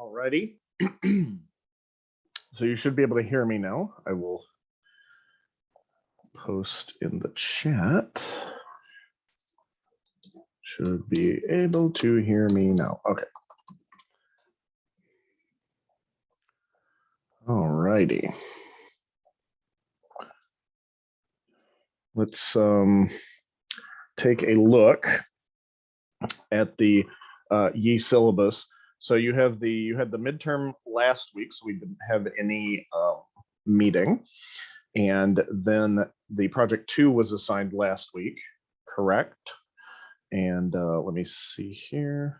Alrighty. So you should be able to hear me now. I will post in the chat. Should be able to hear me now. Okay. Alrighty. Let's take a look at the YE syllabus. So you had the midterm last week, so we didn't have any meeting, and then the project 2 was assigned last week, correct? And let me see here.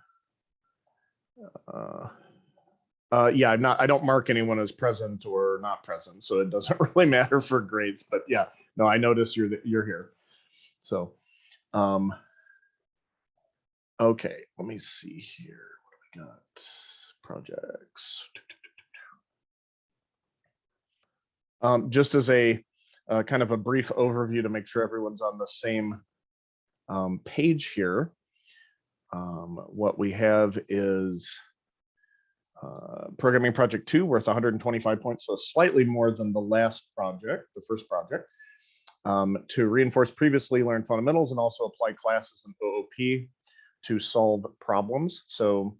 Yeah, I don't mark anyone as present or not present, so it doesn't really matter for grades. But yeah, no, I noticed you're here. So, okay, let me see here. What do we got? Projects. Just as a kind of a brief overview to make sure everyone's on the same page here. What we have is programming project 2 worth 125 points, so slightly more than the last project, the first project, to reinforce previously learned fundamentals and also apply classes and OOP to solve problems. So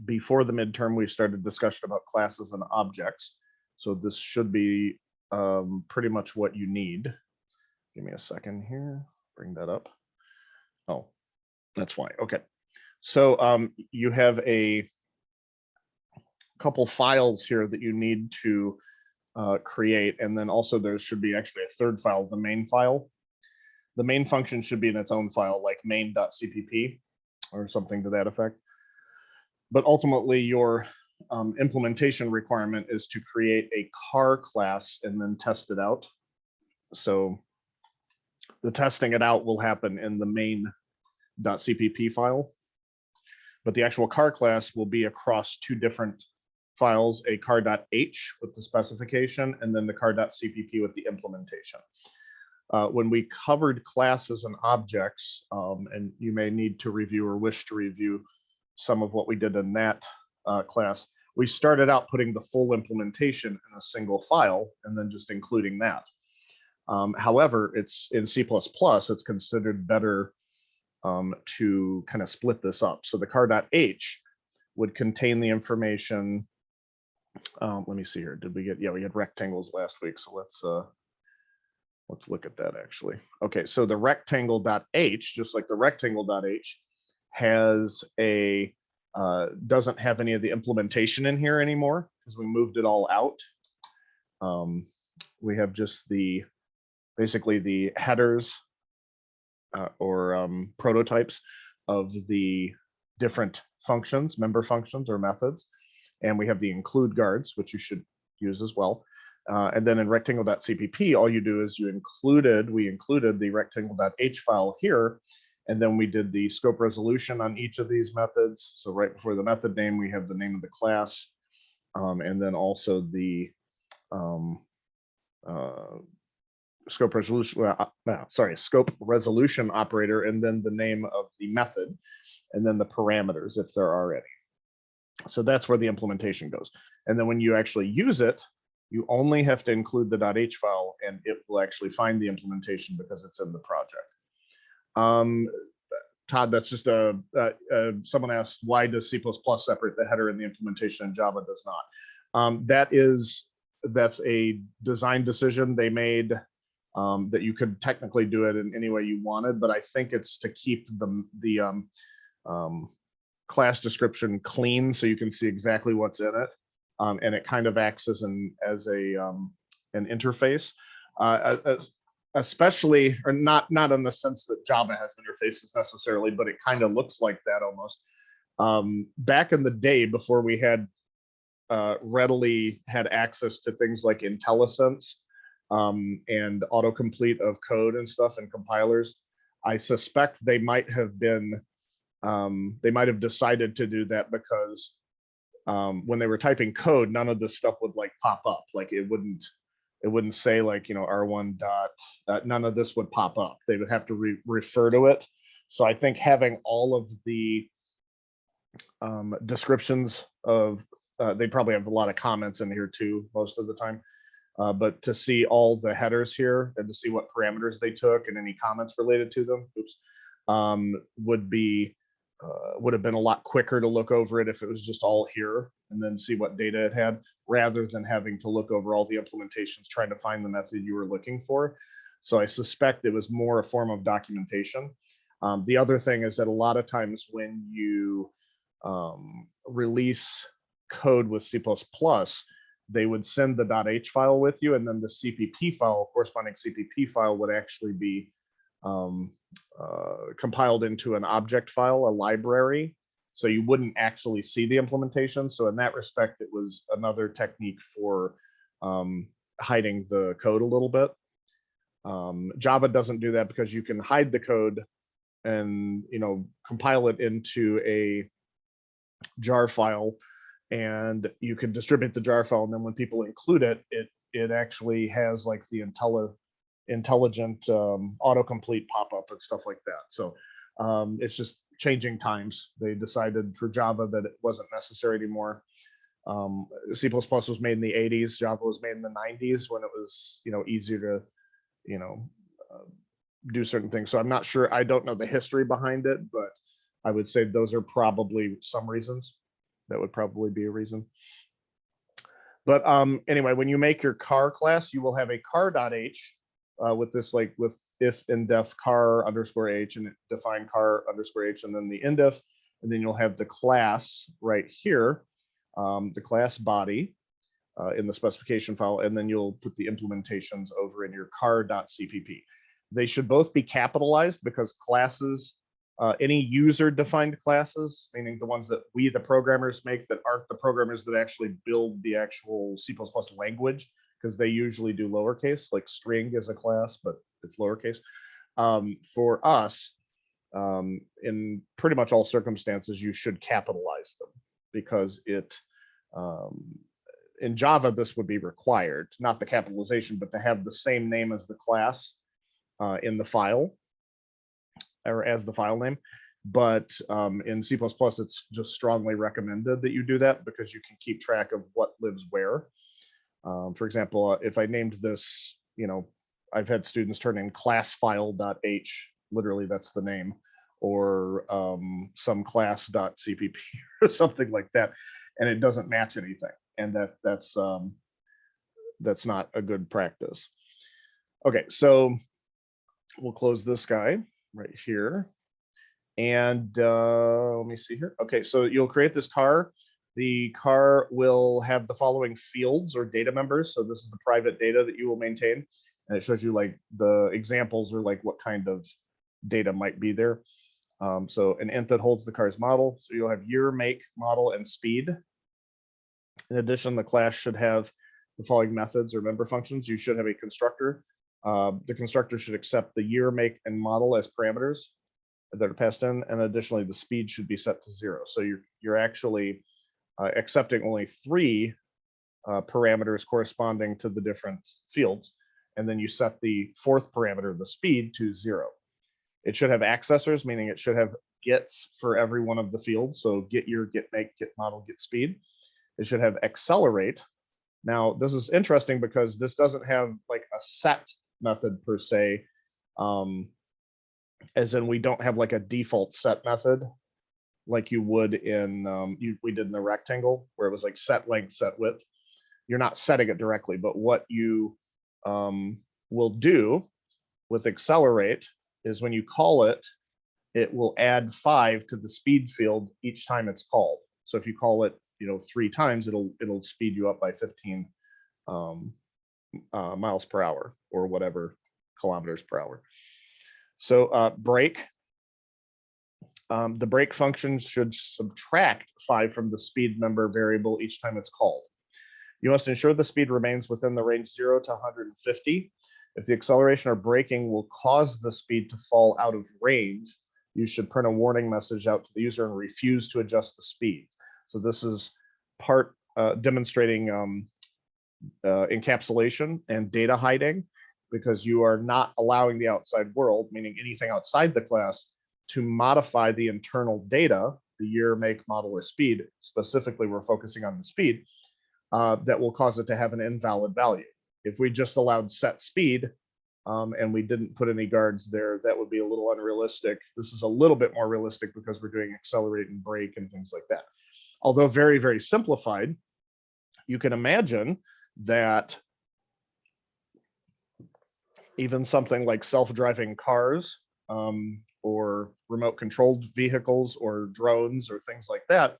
before the midterm, we started discussion about classes and objects. So this should be pretty much what you need. Give me a second here, bring that up. Oh, that's why. Okay. So you have a couple files here that you need to create, and then also there should be actually a third file, the main file. The main function should be in its own file, like main.cpp or something to that effect. But ultimately, your implementation requirement is to create a car class and then test it out. So the testing it out will happen in the main.cpp file, but the actual car class will be across two different files, a car.h with the specification, and then the car.cpp with the implementation. When we covered classes and objects, and you may need to review or wish to review some of what we did in that class, we started out putting the full implementation in a single file and then just including that. However, it's in C++, it's considered better to kind of split this up. So the car.h would contain the information. Let me see here. Did we get, yeah, we had rectangles last week. So let's look at that actually. Okay, so the rectangle.h, just like the rectangle.h, has a, doesn't have any of the implementation in here anymore because we moved it all out. We have just the, basically the headers or prototypes of the different functions, member functions or methods. And we have the include guards, which you should use as well. And then in rectangle.cpp, all you do is we included the rectangle.h file here, and then we did the scope resolution on each of these methods. So right before the method name, we have the name of the class, and then also the scope resolution, scope resolution operator, and then the name of the method, and then the parameters if there are any. So that's where the implementation goes. And then when you actually use it, you only have to include the .h file, and it will actually find the implementation because it's in the project. Todd, that's just someone asked, why does C++ separate the header and the implementation and Java does not? That's a design decision they made, that you could technically do it in any way you wanted, but I think it's to keep the class description clean so you can see exactly what's in it, and it kind of acts as an interface, especially, or not in the sense that Java has interfaces necessarily, but it kind of looks like that almost. Back in the day, before we had readily had access to things like IntelliSense and autocomplete of code and stuff and compilers, I suspect they might have been, they might have decided to do that because when they were typing code, none of this stuff would like pop up. Like it wouldn't say like, you know, R1 dot, none of this would pop up. They would have to refer to it. So I think having all of the descriptions of, they probably have a lot of comments in here too, most of the time. But to see all the headers here and to see what parameters they took and any comments related to them, would have been a lot quicker to look over it if it was just all here and then see what data it had, rather than having to look over all the implementations trying to find the method you were looking for. So I suspect it was more a form of documentation. The other thing is that a lot of times when you release code with C++, they would send the .h file with you, and then the CPP file, corresponding CPP file, would actually be compiled into an object file, a library, so you wouldn't actually see the implementation. So in that respect, it was another technique for hiding the code a little bit. Java doesn't do that because you can hide the code and compile it into a jar file, and you can distribute the jar file, and then when people include it, it actually has like the intelligent autocomplete pop-up and stuff like that. So it's just changing times. They decided for Java that it wasn't necessary anymore. C++ was made in the 80s. Java was made in the 90s when it was easier to do certain things. So I'm not sure. I don't know the history behind it, but I would say those are probably some reasons. That would probably be a reason. But anyway, when you make your car class, you will have a car.h with this, like with if in def car underscore h and define car underscore h, and then the indef, and then you'll have the class right here, the class body in the specification file, and then you'll put the implementations over in your car.cpp. They should both be capitalized because classes, any user-defined classes, meaning the ones that we, the programmers, make that aren't the programmers that actually build the actual C++ language, because they usually do lowercase, like string is a class, but it's lowercase. For us, in pretty much all circumstances, you should capitalize them because it, in Java, this would be required, not the capitalization, but to have the same name as the class in the file, or as the file name. But in C++, it's just strongly recommended that you do that because you can keep track of what lives where. For example, if I named this, I've had students turn in classfile.h, literally that's the name, or some class.cpp or something like that, and it doesn't match anything. And that's not a good practice. Okay, so we'll close this guy right here. And let me see here. Okay, so you'll create this car. The car will have the following fields or data members. So this is the private data that you will maintain. And it shows you like the examples or like what kind of data might be there. So an int that holds the car's model. So you'll have year, make, model, and speed. In addition, the class should have the following methods or member functions. You should have a constructor. The constructor should accept the year, make, and model as parameters that are passed in, and additionally, the speed should be set to 0. So you're actually accepting only 3 parameters corresponding to the different fields, and then you set the 4th parameter, the speed, to 0. It should have accessors, meaning it should have gets for every one of the fields. So get year, get make, get model, get speed. It should have accelerate. Now, this is interesting because this doesn't have like a set method per se, as in we don't have like a default set method like you would in, we did in the rectangle where it was like set length, set width. You're not setting it directly, but what you will do with accelerate is when you call it, it will add 5 to the speed field each time it's called. So if you call it 3 times, it'll speed you up by 15 miles per hour or whatever, kilometers per hour. So break, the break function should subtract 5 from the speed member variable each time it's called. You must ensure the speed remains within the range 0 to 150. If the acceleration or braking will cause the speed to fall out of range, you should print a warning message out to the user and refuse to adjust the speed. So this is part demonstrating encapsulation and data hiding, because you are not allowing the outside world, meaning anything outside the class, to modify the internal data, the year, make, model, or speed. Specifically, we're focusing on the speed. That will cause it to have an invalid value. If we just allowed set speed and we didn't put any guards there, that would be a little unrealistic. This is a little bit more realistic because we're doing accelerate and brake and things like that. Although very, very simplified, you can imagine that even something like self-driving cars or remote controlled vehicles or drones or things like that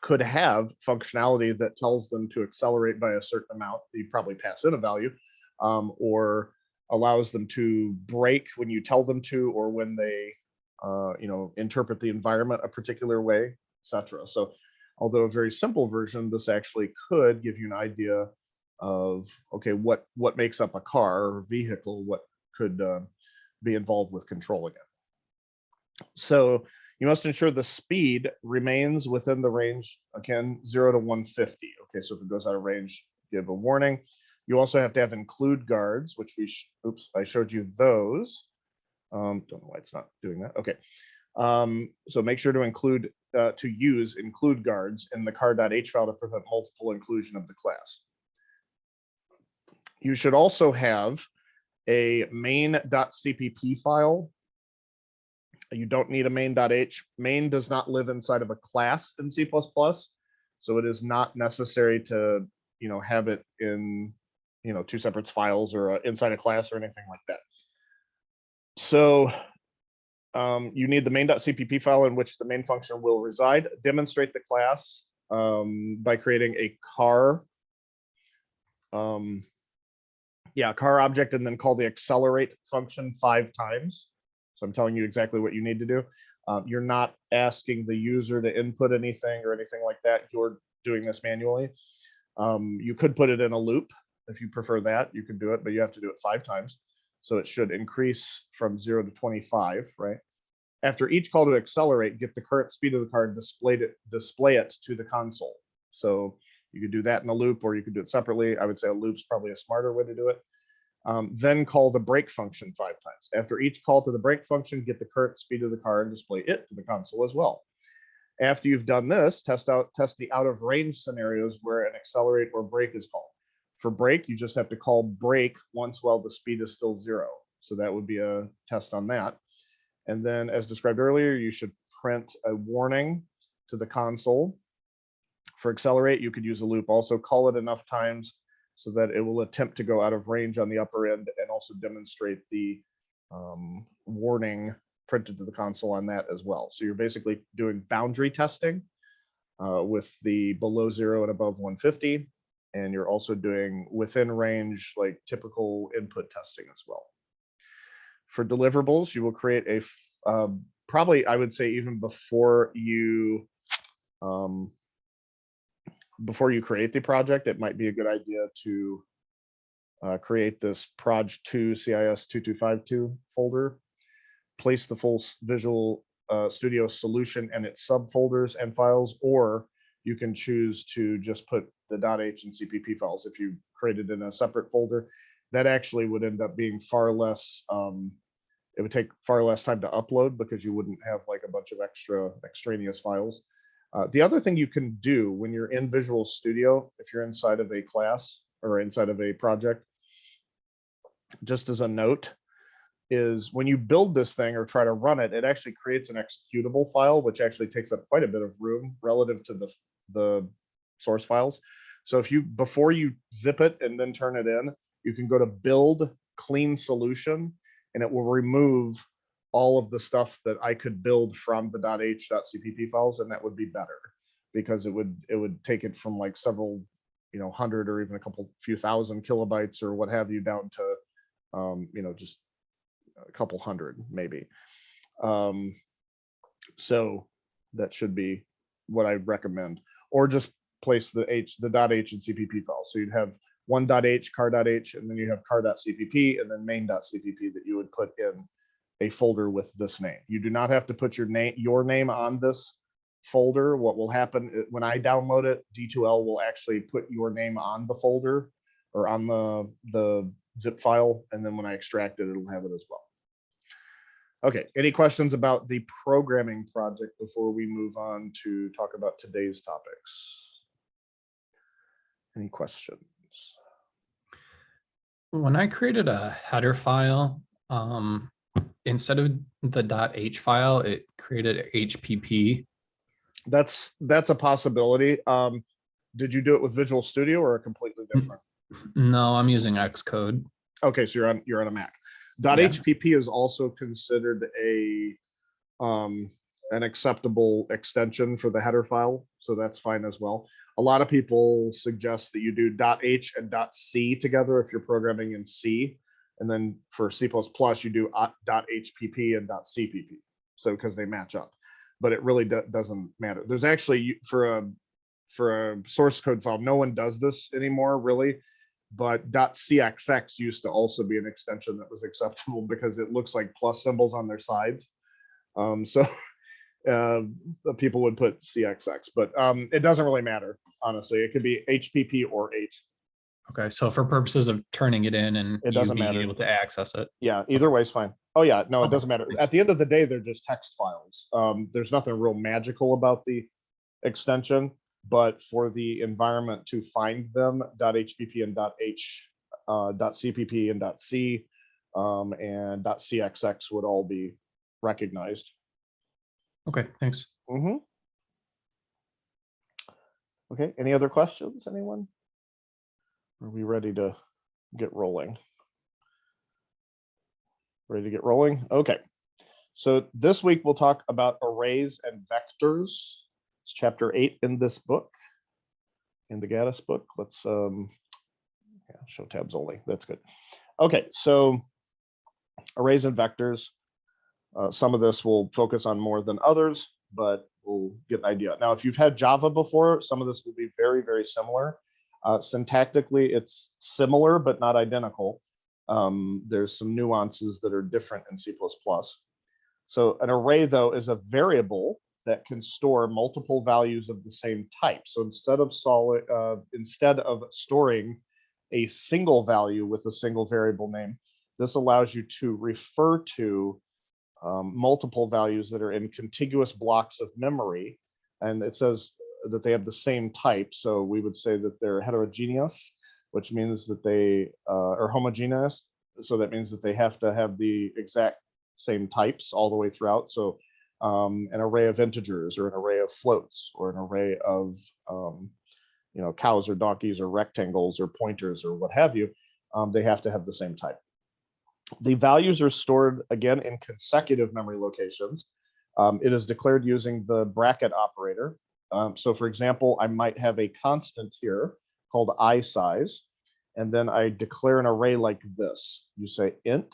could have functionality that tells them to accelerate by a certain amount. You probably pass in a value, or allows them to brake when you tell them to, or when they interpret the environment a particular way, etc. So although a very simple version, this actually could give you an idea of, okay, what makes up a car or vehicle, what could be involved with controlling it. So you must ensure the speed remains within the range, again, 0 to 150. Okay, so if it goes out of range, give a warning. You also have to have include guards, which I showed you those. Don't know why it's not doing that. Okay, so make sure to use include guards in the car.h file to prevent multiple inclusion of the class. You should also have a main.cpp file. You don't need a main.h. Main does not live inside of a class in C++, so it is not necessary to have it in two separate files or inside a class or anything like that. So you need the main.cpp file in which the main function will reside. Demonstrate the class by creating a car car object, and then call the accelerate function 5 times. So I'm telling you exactly what you need to do. You're not asking the user to input anything or anything like that. You're doing this manually. You could put it in a loop if you prefer that. You can do it, but you have to do it 5 times. So it should increase from 0 to 25, right? After each call to accelerate, get the current speed of the car and display it to the console. So you could do that in a loop, or you could do it separately. I would say a loop's probably a smarter way to do it. Then call the brake function 5 times. After each call to the brake function, get the current speed of the car and display it to the console as well. After you've done this, test the out of range scenarios where an accelerate or brake is called. For brake, you just have to call brake once while the speed is still 0. So that would be a test on that. And then, as described earlier, you should print a warning to the console. For accelerate, you could use a loop. Also call it enough times so that it will attempt to go out of range on the upper end, and also demonstrate the warning printed to the console on that as well. So you're basically doing boundary testing with the below 0 and above 150. And you're also doing within range, like typical input testing as well. For deliverables, you will create a, probably I would say even before you create the project, it might be a good idea to create this proj2 CIS 2252 folder, place the full Visual Studio solution and its subfolders and files, or you can choose to just put the .h and CPP files. If you created in a separate folder, that actually would end up being far less, it would take far less time to upload because you wouldn't have like a bunch of extraneous files. The other thing you can do when you're in Visual Studio, if you're inside of a class or inside of a project, just as a note, is when you build this thing or try to run it, it actually creates an executable file, which actually takes up quite a bit of room relative to the source files. So if before you zip it and then turn it in, you can go to build clean solution, and it will remove all of the stuff that I could build from the .h.cpp files, and that would be better because it would take it from like several, 100 or even a few thousand kilobytes or what have you down to, just a couple hundred maybe. So that should be what I recommend, or just place the .h and CPP files. So you'd have one .h, car.h, and then you have car.cpp, and then main.cpp that you would put in a folder with this name. You do not have to put your name on this folder. What will happen when I download it, D2L will actually put your name on the folder or on the zip file, and then when I extract it, it'll have it as well. Okay, any questions about the programming project before we move on to talk about today's topics? Any questions? When I created a header file, instead of the .h file, it created HPP. That's a possibility. Did you do it with Visual Studio or a completely different? No, I'm using Xcode. Okay, so you're on a Mac. Yeah. .hpp is also considered an acceptable extension for the header file, so that's fine as well. A lot of people suggest that you do .h and .c together if you're programming in C, and then for C++ you do .hpp and .cpp, so because they match up. But it really doesn't matter. There's actually for a source code file, no one does this anymore really, but .cxx used to also be an extension that was acceptable because it looks like plus symbols on their sides. So people would put CXX, but it doesn't really matter, honestly. It could be HPP or H. Okay, so for purposes of turning it in and it doesn't being matter. able to access it. Yeah, either way is fine. Oh yeah, no, it doesn't matter. At the end of the day, they're just text files. There's nothing real magical about the extension, but for the environment to find them, .hpp and .h, .cpp and .c, and .cxx would all be recognized. Okay, thanks. Okay, any other questions, anyone? Are we ready to get rolling? Ready to get rolling? Okay. So this week we'll talk about arrays and vectors. It's chapter 8 in this book, in the Gaddis book. Let's show tabs only. That's good. Okay, so arrays and vectors. Some of this will focus on more than others, but we'll get an idea. Now, if you've had Java before, some of this will be very, very similar. Syntactically, it's similar, but not identical. There's some nuances that are different in C++. So an array, though, is a variable that can store multiple values of the same type. So instead of storing a single value with a single variable name, this allows you to refer to multiple values that are in contiguous blocks of memory. And it says that they have the same type. So we would say that they're heterogeneous, which means that they are homogeneous. So that means that they have to have the exact same types all the way throughout. So an array of integers or an array of floats or an array of cows or donkeys or rectangles or pointers or what have you, they have to have the same type. The values are stored again in consecutive memory locations. It is declared using the bracket operator. So for example, I might have a constant here called I size, and then I declare an array like this. You say int.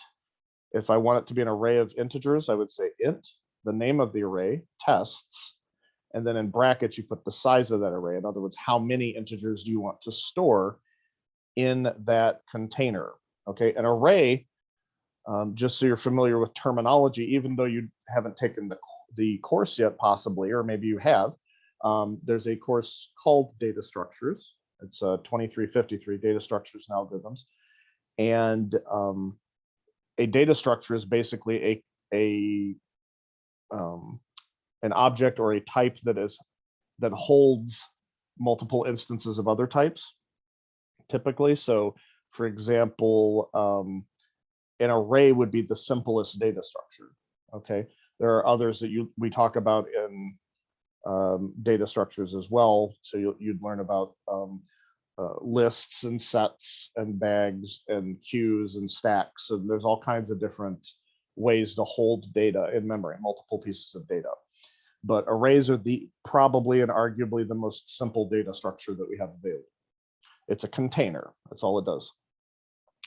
If I want it to be an array of integers, I would say int, the name of the array, tests, and then in brackets, you put the size of that array. In other words, how many integers do you want to store in that container? Okay, an array, just so you're familiar with terminology, even though you haven't taken the course yet, possibly, or maybe you have, there's a course called Data Structures. It's 2353, Data Structures and Algorithms. And a data structure is basically an object or a type that holds multiple instances of other types, typically. So for example, an array would be the simplest data structure. Okay, there are others that we talk about in data structures as well. So you'd learn about lists and sets and bags and queues and stacks. And there's all kinds of different ways to hold data in memory, multiple pieces of data. But arrays are probably and arguably the most simple data structure that we have available. It's a container. That's all it does.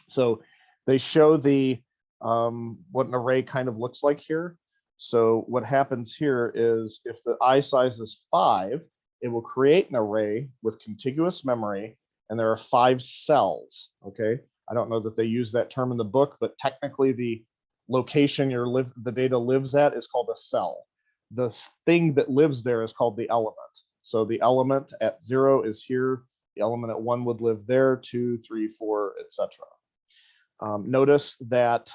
So they show what an array kind of looks like here. So what happens here is if the I size is 5, it will create an array with contiguous memory, and there are 5 cells. Okay, I don't know that they use that term in the book, but technically the location the data lives at is called a cell. The thing that lives there is called the element. So the element at 0 is here. The element at 1 would live there, 2, 3, 4, etc. Notice that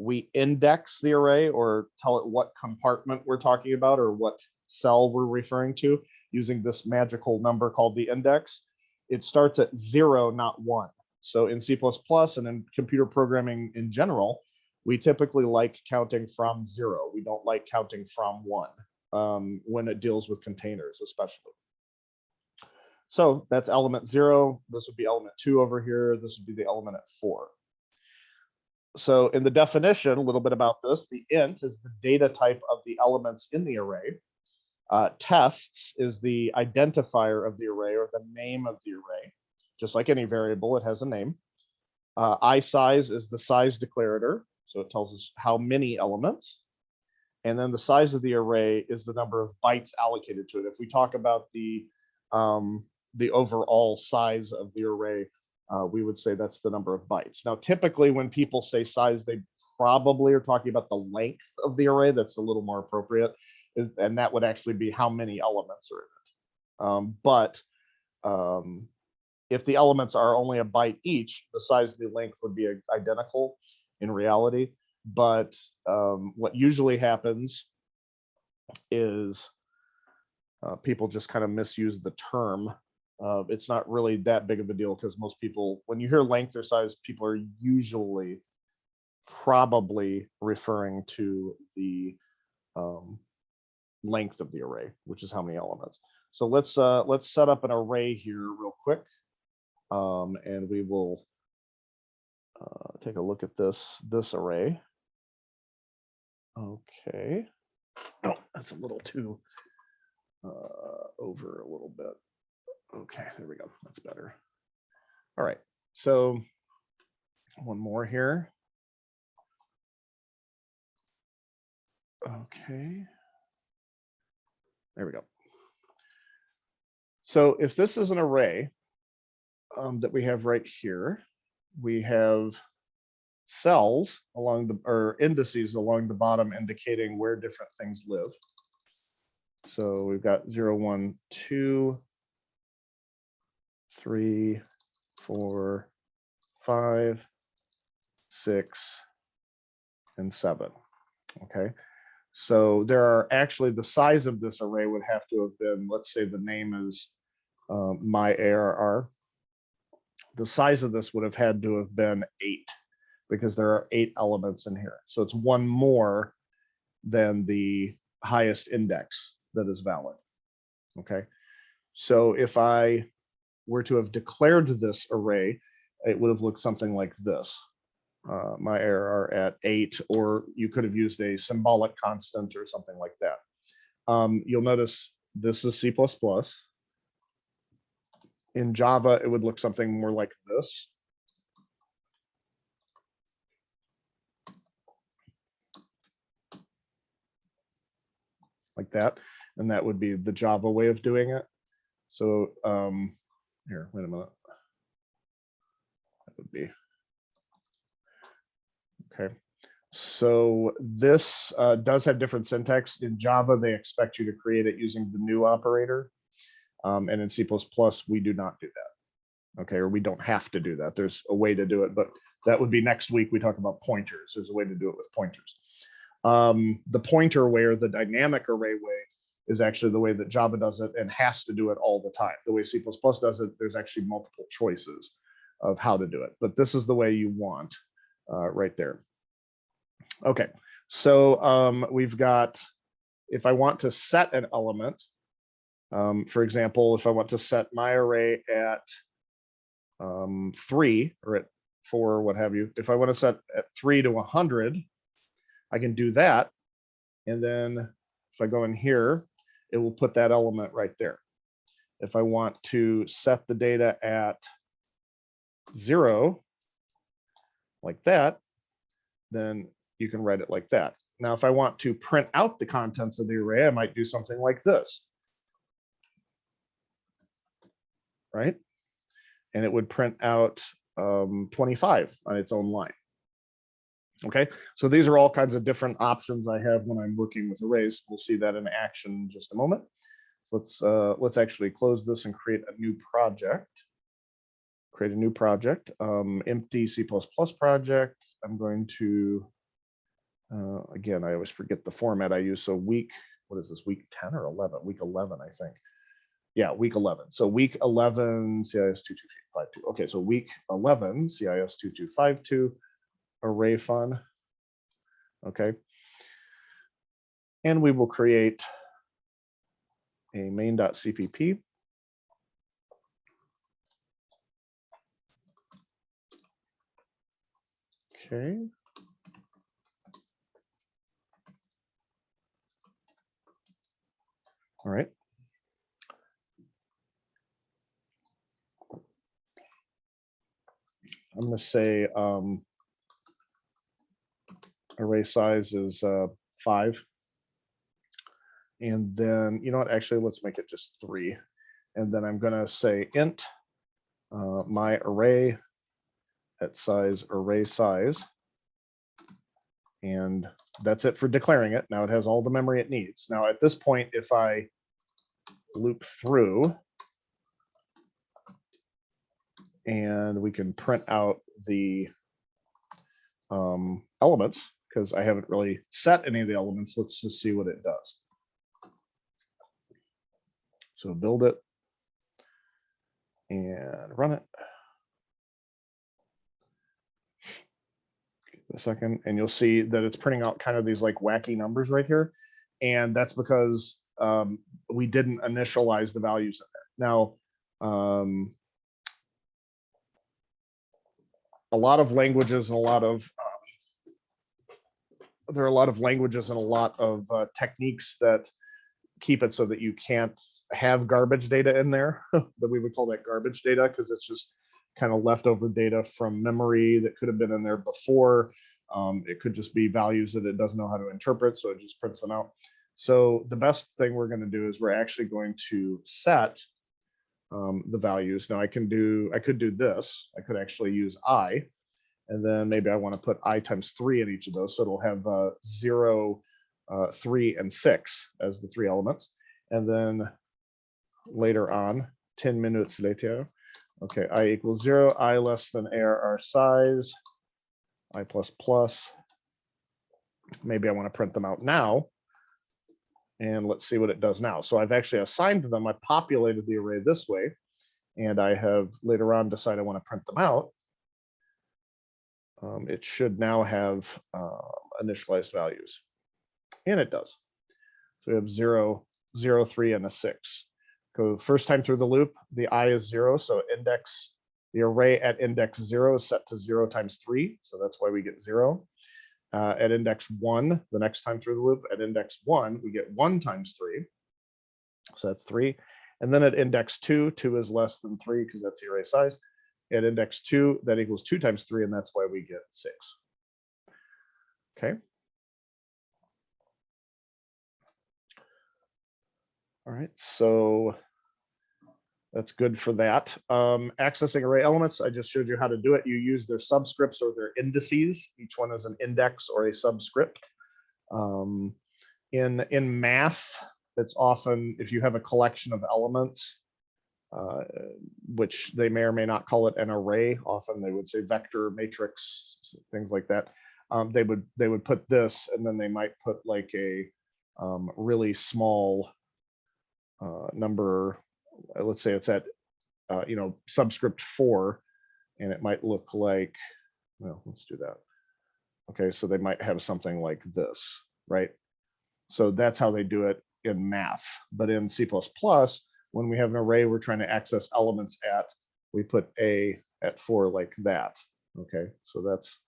we index the array or tell it what compartment we're talking about or what cell we're referring to using this magical number called the index. It starts at 0, not 1. So in C++ and in computer programming in general, we typically like counting from 0. We don't like counting from 1 when it deals with containers, especially. So that's element 0. This would be element 2 over here. This would be the element at 4. So in the definition, a little bit about this, the int is the data type of the elements in the array. Tests is the identifier of the array or the name of the array. Just like any variable, it has a name. iSize is the size declarator. So it tells us how many elements. And then the size of the array is the number of bytes allocated to it. If we talk about the overall size of the array, we would say that's the number of bytes. Now, typically when people say size, they probably are talking about the length of the array. That's a little more appropriate, and that would actually be how many elements are in it. If the elements are only a byte each, the size of the length would be identical in reality. But what usually happens is people just kind of misuse the term. It's not really that big of a deal because most people, when you hear length or size, people are usually probably referring to the length of the array, which is how many elements. So let's set up an array here real quick, and we will take a look at this array. Okay. Oh, that's a little too over a little bit. Okay, there we go. That's better. All right. So one more here. Okay. There we go. So if this is an array that we have right here, we have cells along the, or indices along the bottom indicating where different things live. So we've got 0, 1, 2, 3, 4, 5, 6, and 7. Okay. So there are actually, the size of this array would have to have been, let's say the name is my ARR. The size of this would have had to have been 8 because there are 8 elements in here. So it's one more than the highest index that is valid. Okay. So if I were to have declared this array, it would have looked something like this. My ARR at 8, or you could have used a symbolic constant or something like that. You'll notice this is C++. In Java, it would look something more like this. Like that. And that would be the Java way of doing it. So here, wait a minute. That would be, okay. So this does have different syntax. In Java, they expect you to create it using the new operator. And in C++, we do not do that. Okay, or we don't have to do that. There's a way to do it, but that would be next week. We talk about pointers. There's a way to do it with pointers. The pointer way or the dynamic array way is actually the way that Java does it and has to do it all the time. The way C++ does it, there's actually multiple choices of how to do it, but this is the way you want right there. Okay, so we've got, if I want to set an element, for example, if I want to set my array at 3 or at 4, what have you, if I want to set at 3 to 100, I can do that. And then if I go in here, it will put that element right there. If I want to set the data at 0, like that, then you can write it like that. Now, if I want to print out the contents of the array, I might do something like this. Right? And it would print out 25 on its own line. Okay, so these are all kinds of different options I have when I'm working with arrays. We'll see that in action in just a moment. So let's actually close this and create a new project. Create a new project, empty C++ project. I'm going to Again, I always forget the format I use. So week, what is this, week 10 or 11? Week 11, I think. Yeah, week 11. So week 11, CIS 2252. Okay, so week 11, CIS 2252, array fun. Okay. And we will create a main.cpp. Okay. All right. I'm going to say array size is 5. And then, you know what, actually, let's make it just 3. And then I'm going to say int my array at size array size. And that's it for declaring it. Now it has all the memory it needs. Now at this point, if I loop through, and we can print out the elements, because I haven't really set any of the elements. Let's just see what it does. So build it and run it. Give it a second, and you'll see that it's printing out kind of these like wacky numbers right here. And that's because we didn't initialize the values in there. Now, a lot of languages and a lot of there are a lot of languages and a lot of techniques that keep it so that you can't have garbage data in there. That we would call that garbage data, because it's just kind of leftover data from memory that could have been in there before. It could just be values that it doesn't know how to interpret, so it just prints them out. So the best thing we're going to do is we're actually going to set the values. Now I could do this. I could actually use I, and then maybe I want to put I times 3 in each of those. So it'll have 0, 3, and 6 as the 3 elements. And then later on, 10 minutes later, okay, I equals 0, I less than ARR size, I plus plus. Maybe I want to print them out now. And let's see what it does now. So I've actually assigned them. I populated the array this way. And I have later on decided I want to print them out. It should now have initialized values. And it does. So we have 0, 0, 3, and a 6. Go first time through the loop, the I is 0. So index, the array at index 0 is set to 0 times 3. So that's why we get 0. At index 1, the next time through the loop, at index 1, we get 1 times 3. So that's 3. And then at index 2, 2 is less than 3 because that's the array size. At index 2, that equals 2 times 3, and that's why we get 6. Okay. All right, so that's good for that. Accessing array elements, I just showed you how to do it. You use their subscripts or their indices. Each one is an index or a subscript. In math, it's often, if you have a collection of elements, which they may or may not call it an array, often they would say vector, matrix, things like that. They would put this, and then they might put like a really small number. Let's say it's at subscript 4, and it might look like, well, let's do that. Okay, so they might have something like this, right? So that's how they do it in math. But in C++, when we have an array we're trying to access elements at, we put a at 4 like that. Okay, so that's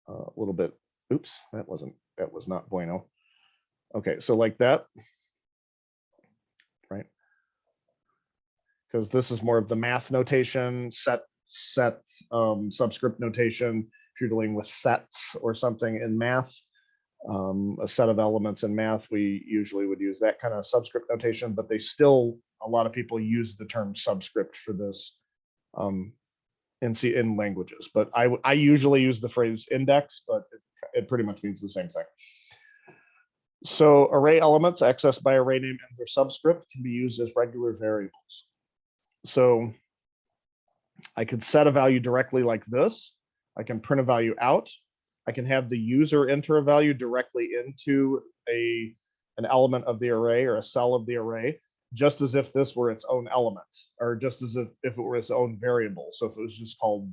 a little bit, oops, that was not bueno. Okay, so like that, right? Because this is more of the math notation, set subscript notation. If you're dealing with sets or something in math, a set of elements in math, we usually would use that kind of subscript notation, but they still, a lot of people use the term subscript for this in languages. But I usually use the phrase index, but it pretty much means the same thing. So array elements accessed by array name and their subscript can be used as regular variables. So I could set a value directly like this. I can print a value out. I can have the user enter a value directly into an element of the array or a cell of the array, just as if this were its own element, or just as if it were its own variable. So if it was just called,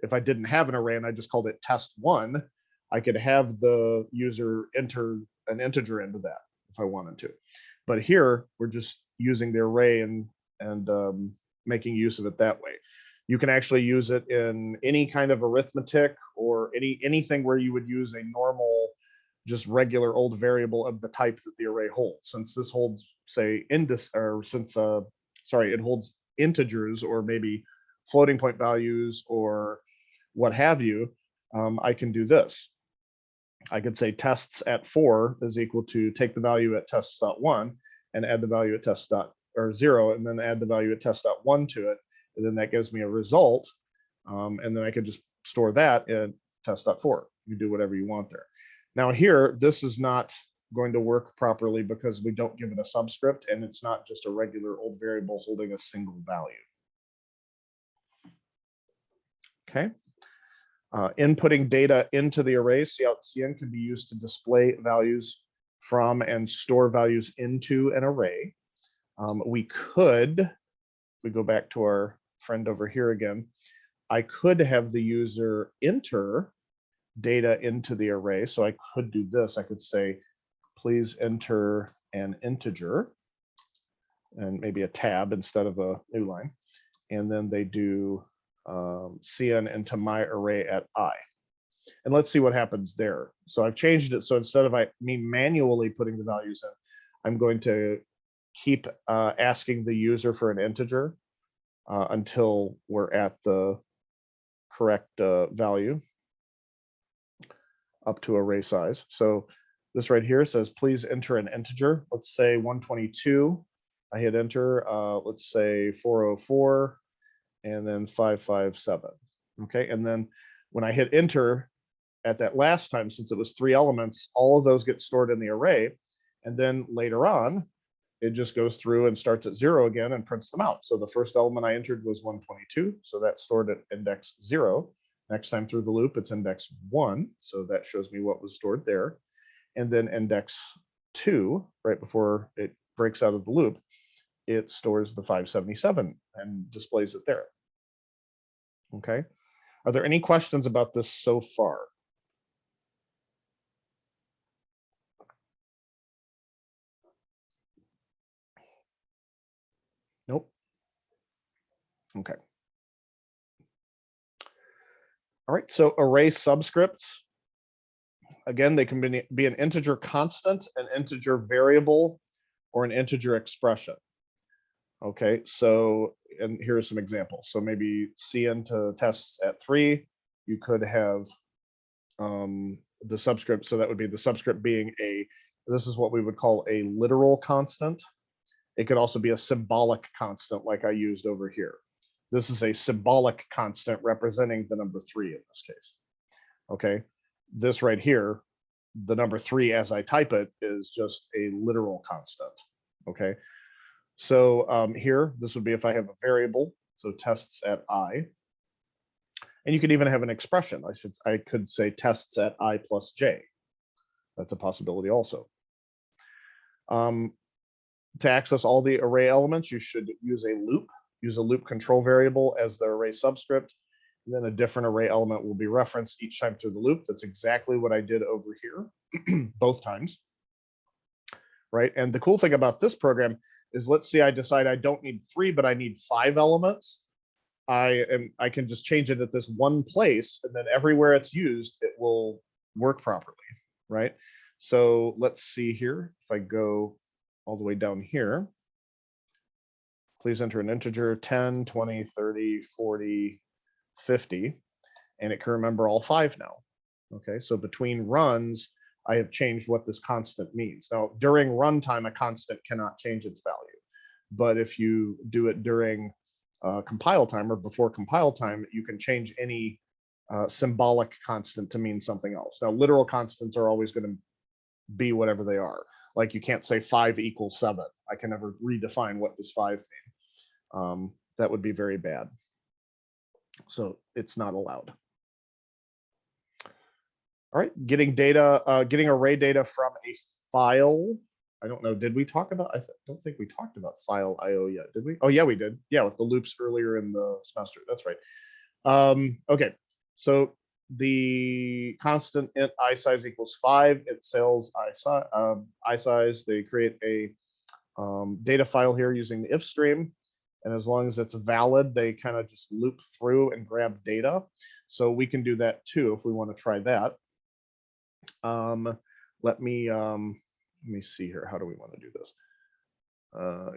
if I didn't have an array and I just called it test1, I could have the user enter an integer into that if I wanted to. But here we're just using the array and making use of it that way. You can actually use it in any kind of arithmetic or anything where you would use a normal, just regular old variable of the type that the array holds. Since this holds, say, it holds integers or maybe floating point values or what have you, I can do this. I could say tests at 4 is equal to take the value at tests.1 and add the value at test.0 and then add the value at test.1 to it. And then that gives me a result. And then I could just store that in test.4. You do whatever you want there. Now here, this is not going to work properly because we don't give it a subscript and it's not just a regular old variable holding a single value. Okay. Inputting data into the array, COUT-CN can be used to display values from and store values into an array. We could, if we go back to our friend over here again, I could have the user enter data into the array. So I could do this. I could say, please enter an integer and maybe a tab instead of a new line. And then they do CN into my array at I. And let's see what happens there. So I've changed it. So instead of me manually putting the values in, I'm going to keep asking the user for an integer until we're at the correct value up to array size. So this right here says, please enter an integer. Let's say 122. I hit enter. Let's say 404 and then 557. Okay. And then when I hit enter at that last time, since it was 3 elements, all of those get stored in the array. And then later on, it just goes through and starts at 0 again and prints them out. So the first element I entered was 122. So that's stored at index 0. Next time through the loop, it's index 1. So that shows me what was stored there. And then index 2, right before it breaks out of the loop, it stores the 577 and displays it there. Okay. Are there any questions about this so far? Nope. Okay. All right, so array subscripts. Again, they can be an integer constant, an integer variable, or an integer expression. Okay, so, and here are some examples. So maybe CN to tests at 3, you could have the subscript. So that would be the subscript being this is what we would call a literal constant. It could also be a symbolic constant like I used over here. This is a symbolic constant representing the number 3 in this case. Okay, this right here, the number 3 as I type it is just a literal constant. Okay, so here, this would be if I have a variable, so tests at I. And you could even have an expression. I could say tests at I plus j. That's a possibility also. To access all the array elements, you should use a loop control variable as the array subscript. And then a different array element will be referenced each time through the loop. That's exactly what I did over here, both times. Right. And the cool thing about this program is, let's say I decide I don't need 3, but I need 5 elements. I can just change it at this one place, and then everywhere it's used, it will work properly. Right. So let's see here. If I go all the way down here, please enter an integer 10, 20, 30, 40, 50, and it can remember all 5 now. Okay, so between runs, I have changed what this constant means. Now, during runtime, a constant cannot change its value. But if you do it during compile time or before compile time, you can change any symbolic constant to mean something else. Now, literal constants are always going to be whatever they are. Like you can't say 5 equals 7. I can never redefine what does 5 mean. That would be very bad. So it's not allowed. All right, getting data, getting array data from a file. I don't know, did we talk about, don't think we talked about file IO yet, did we? Oh yeah, we did. Yeah, with the loops earlier in the semester, that's right. Okay, so the constant int I size equals 5, it sells I size, they create a data file here using the if stream. And as long as it's valid, they kind of just loop through and grab data. So we can do that too if we want to try that. Let me see here. How do we want to do this?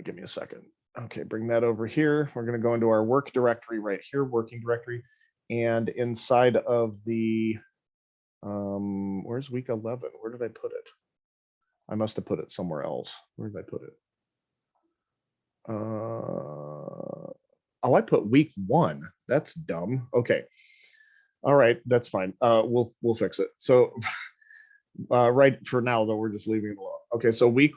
Give me a second. Okay, bring that over here. We're going to go into our work directory right here, working directory. And inside of the, where's week 11? Where did I put it? I must have put it somewhere else. Where did I put it? Oh, I put week 1. That's dumb. Okay. All right, that's fine. We'll fix it. So right for now, though, we're just leaving it alone. Okay, so week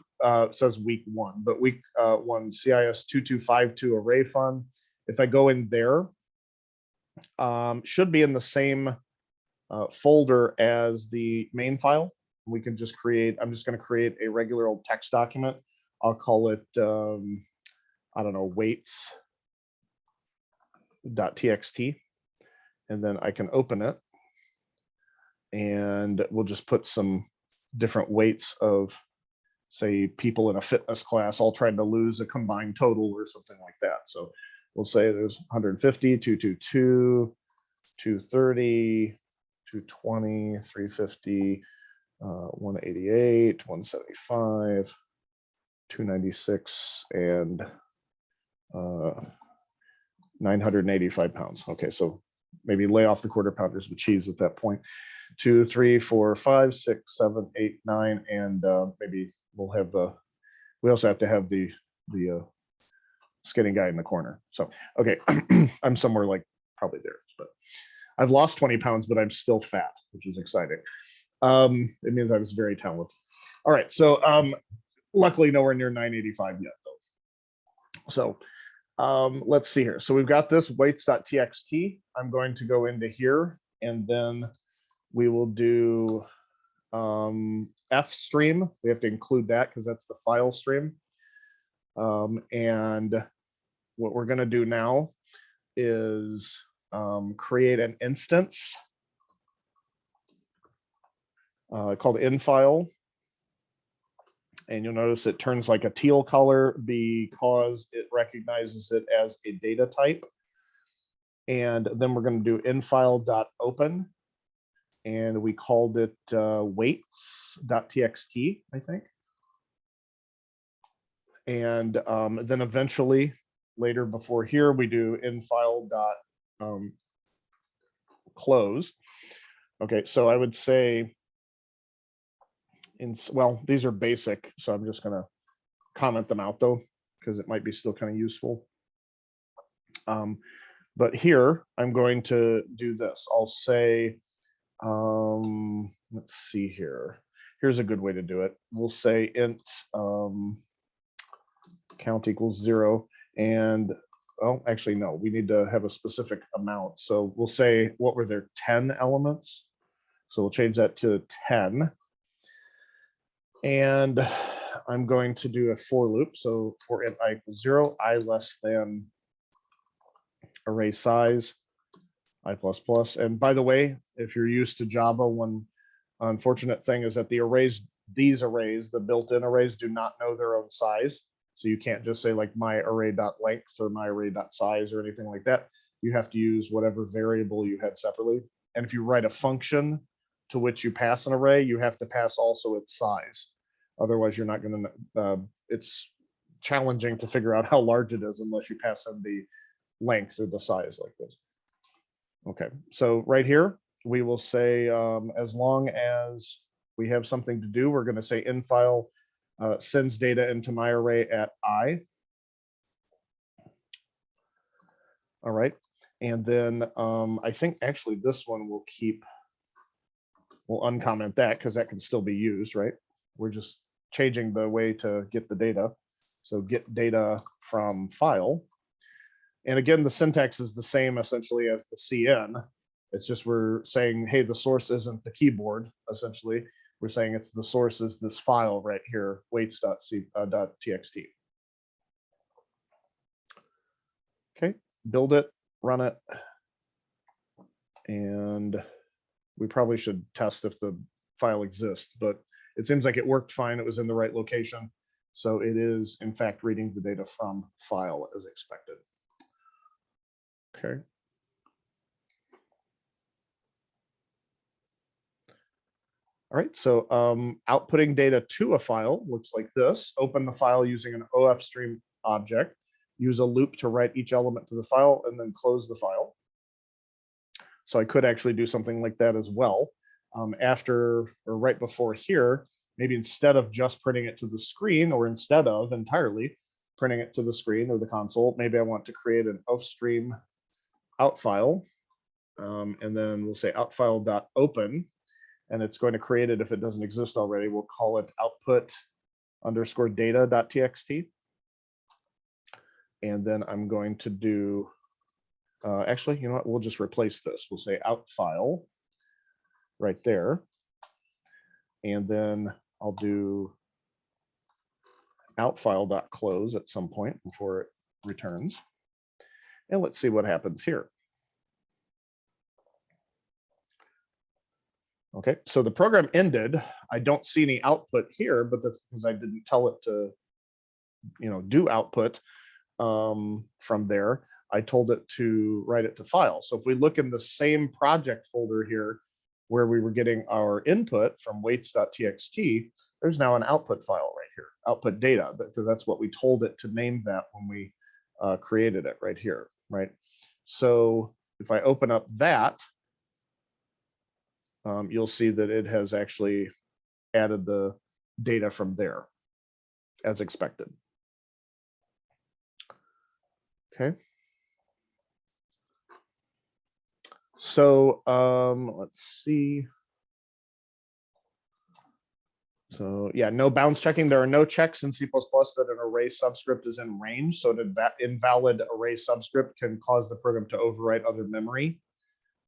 says week 1, but week 1 CIS 2252 array fun. If I go in there, should be in the same folder as the main file. We can just create, I'm just going to create a regular old text document. I'll call it, I don't know, weights.txt. And then I can open it. And we'll just put some different weights of, say, people in a fitness class all trying to lose a combined total or something like that. So we'll say there's 150, 222, 230, 220, 350, 188, 175, 296, and 985 pounds. Okay, so maybe lay off the quarter pounders with cheese at that point. 2, 3, 4, 5, 6, 7, 8, 9, and maybe we'll have the. We also have to have the skinny guy in the corner. So okay, I'm somewhere like probably there, but I've lost 20 pounds, but I'm still fat, which is exciting. It means I was very talented. All right, so luckily nowhere near 985 yet, though. So let's see here. So we've got this weights.txt. I'm going to go into here, and then we will do F stream. We have to include that because that's the file stream. And what we're going to do now is create an instance called infile. And you'll notice it turns like a teal color because it recognizes it as a data type. And then we're going to do infile.open. And we called it weights.txt, I think. And then eventually, later before here, we do infile.close. Okay, so I would say, well, these are basic, so I'm just going to comment them out, though, because it might be still kind of useful. But here, I'm going to do this. I'll say, let's see here. Here's a good way to do it. We'll say int count equals 0. And, oh, actually, no, we need to have a specific amount. So we'll say, what were there, 10 elements? So we'll change that to 10. And I'm going to do a for loop. So for int I equals 0, I less than array size, I++. And by the way, if you're used to Java, one unfortunate thing is that the arrays, these arrays, the built-in arrays, do not know their own size. So you can't just say like my array.length or my array.size or anything like that. You have to use whatever variable you had separately. And if you write a function to which you pass an array, you have to pass also its size. Otherwise, you're not going to, it's challenging to figure out how large it is unless you pass in the length or the size like this. Okay, so right here, we will say, as long as we have something to do, we're going to say infile sends data into my array at I. All right, and then I think actually this one will keep, we'll uncomment that because that can still be used, right? We're just changing the way to get the data. So get data from file. And again, the syntax is the same essentially as the CN, It's just we're saying, hey, the source isn't the keyboard, essentially. We're saying it's the source is this file right here, weights.txt. Okay, build it, run it, and we probably should test if the file exists, but it seems like it worked fine. It was in the right location. So it is, in fact, reading the data from file as expected. Okay. All right, so outputting data to a file looks like this. Open the file using an OF stream object. Use a loop to write each element to the file and then close the file. So I could actually do something like that as well. After or right before here, maybe instead of just printing it to the screen, or instead of entirely printing it to the screen or the console, maybe I want to create an OF stream out file. And then we'll say outfile.open. And it's going to create it if it doesn't exist already. We'll call it output_data.txt. And then I'm going to do, actually, you know what, we'll just replace this. We'll say outfile right there. And then I'll do outfile.close at some point before it returns. And let's see what happens here. Okay, so the program ended. I don't see any output here, but that's because I didn't tell it to, do output from there. I told it to write it to file. So if we look in the same project folder here, where we were getting our input from weights.txt, there's now an output file right here, output data, because that's what we told it to name that when we created it right here, right? So if I open up that, you'll see that it has actually added the data from there as expected. Okay. So let's see. So yeah, no bounds checking. There are no checks in C++ that an array subscript is in range. So an invalid array subscript can cause the program to overwrite other memory.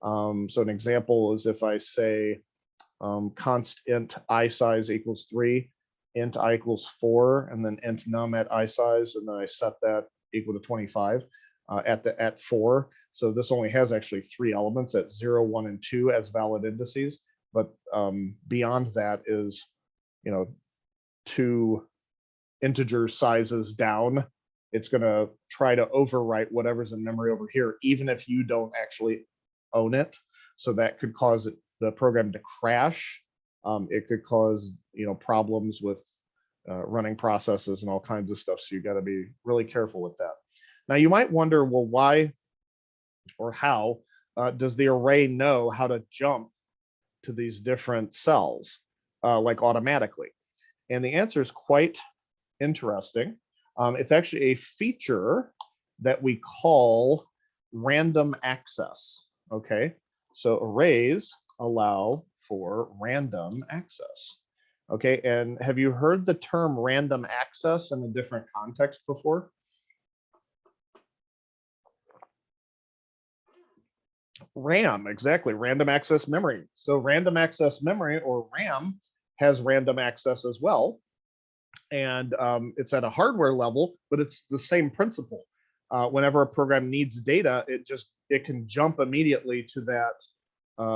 So an example is if I say const int I size equals 3, int I equals 4, and then int num at I size, and then I set that equal to 25 at 4. So this only has actually 3 elements at 0, 1, and 2 as valid indices. But beyond that is, 2 integer sizes down. It's going to try to overwrite whatever's in memory over here, even if you don't actually own it. So that could cause the program to crash. It could cause problems with running processes and all kinds of stuff. So you got to be really careful with that. Now you might wonder, well, why or how does the array know how to jump to these different cells like automatically? And the answer is quite interesting. It's actually a feature that we call random access. Okay, so arrays allow for random access. Okay, and have you heard the term random access in a different context before? RAM, exactly, random access memory. So random access memory, or RAM, has random access as well. And it's at a hardware level, but it's the same principle. Whenever a program needs data, it can jump immediately to that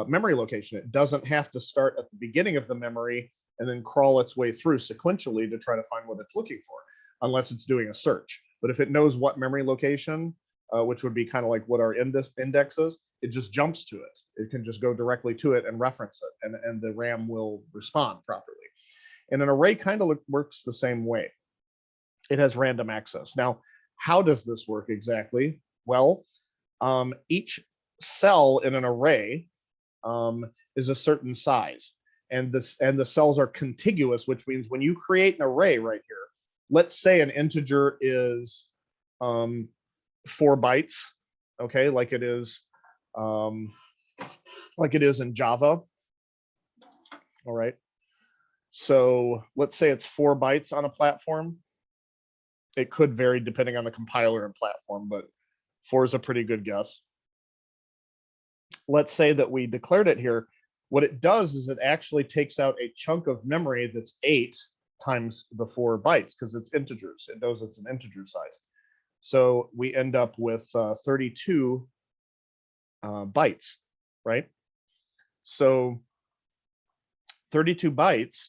memory location. It doesn't have to start at the beginning of the memory and then crawl its way through sequentially to try to find what it's looking for, unless it's doing a search. But if it knows what memory location, which would be kind of like what our index is, it just jumps to it. It can just go directly to it and reference it, and the RAM will respond properly. And an array kind of works the same way. It has random access. Now, how does this work exactly? Well, each cell in an array is a certain size, and the cells are contiguous, which means when you create an array right here, let's say an integer is 4 bytes, okay, like it is in Java. All right. So let's say it's 4 bytes on a platform. It could vary depending on the compiler and platform, but 4 is a pretty good guess. let's say that we declared it here. What it does is it actually takes out a chunk of memory that's 8 times the 4 bytes because it's integers. It knows it's an integer size. So we end up with 32 bytes, right? So 32 bytes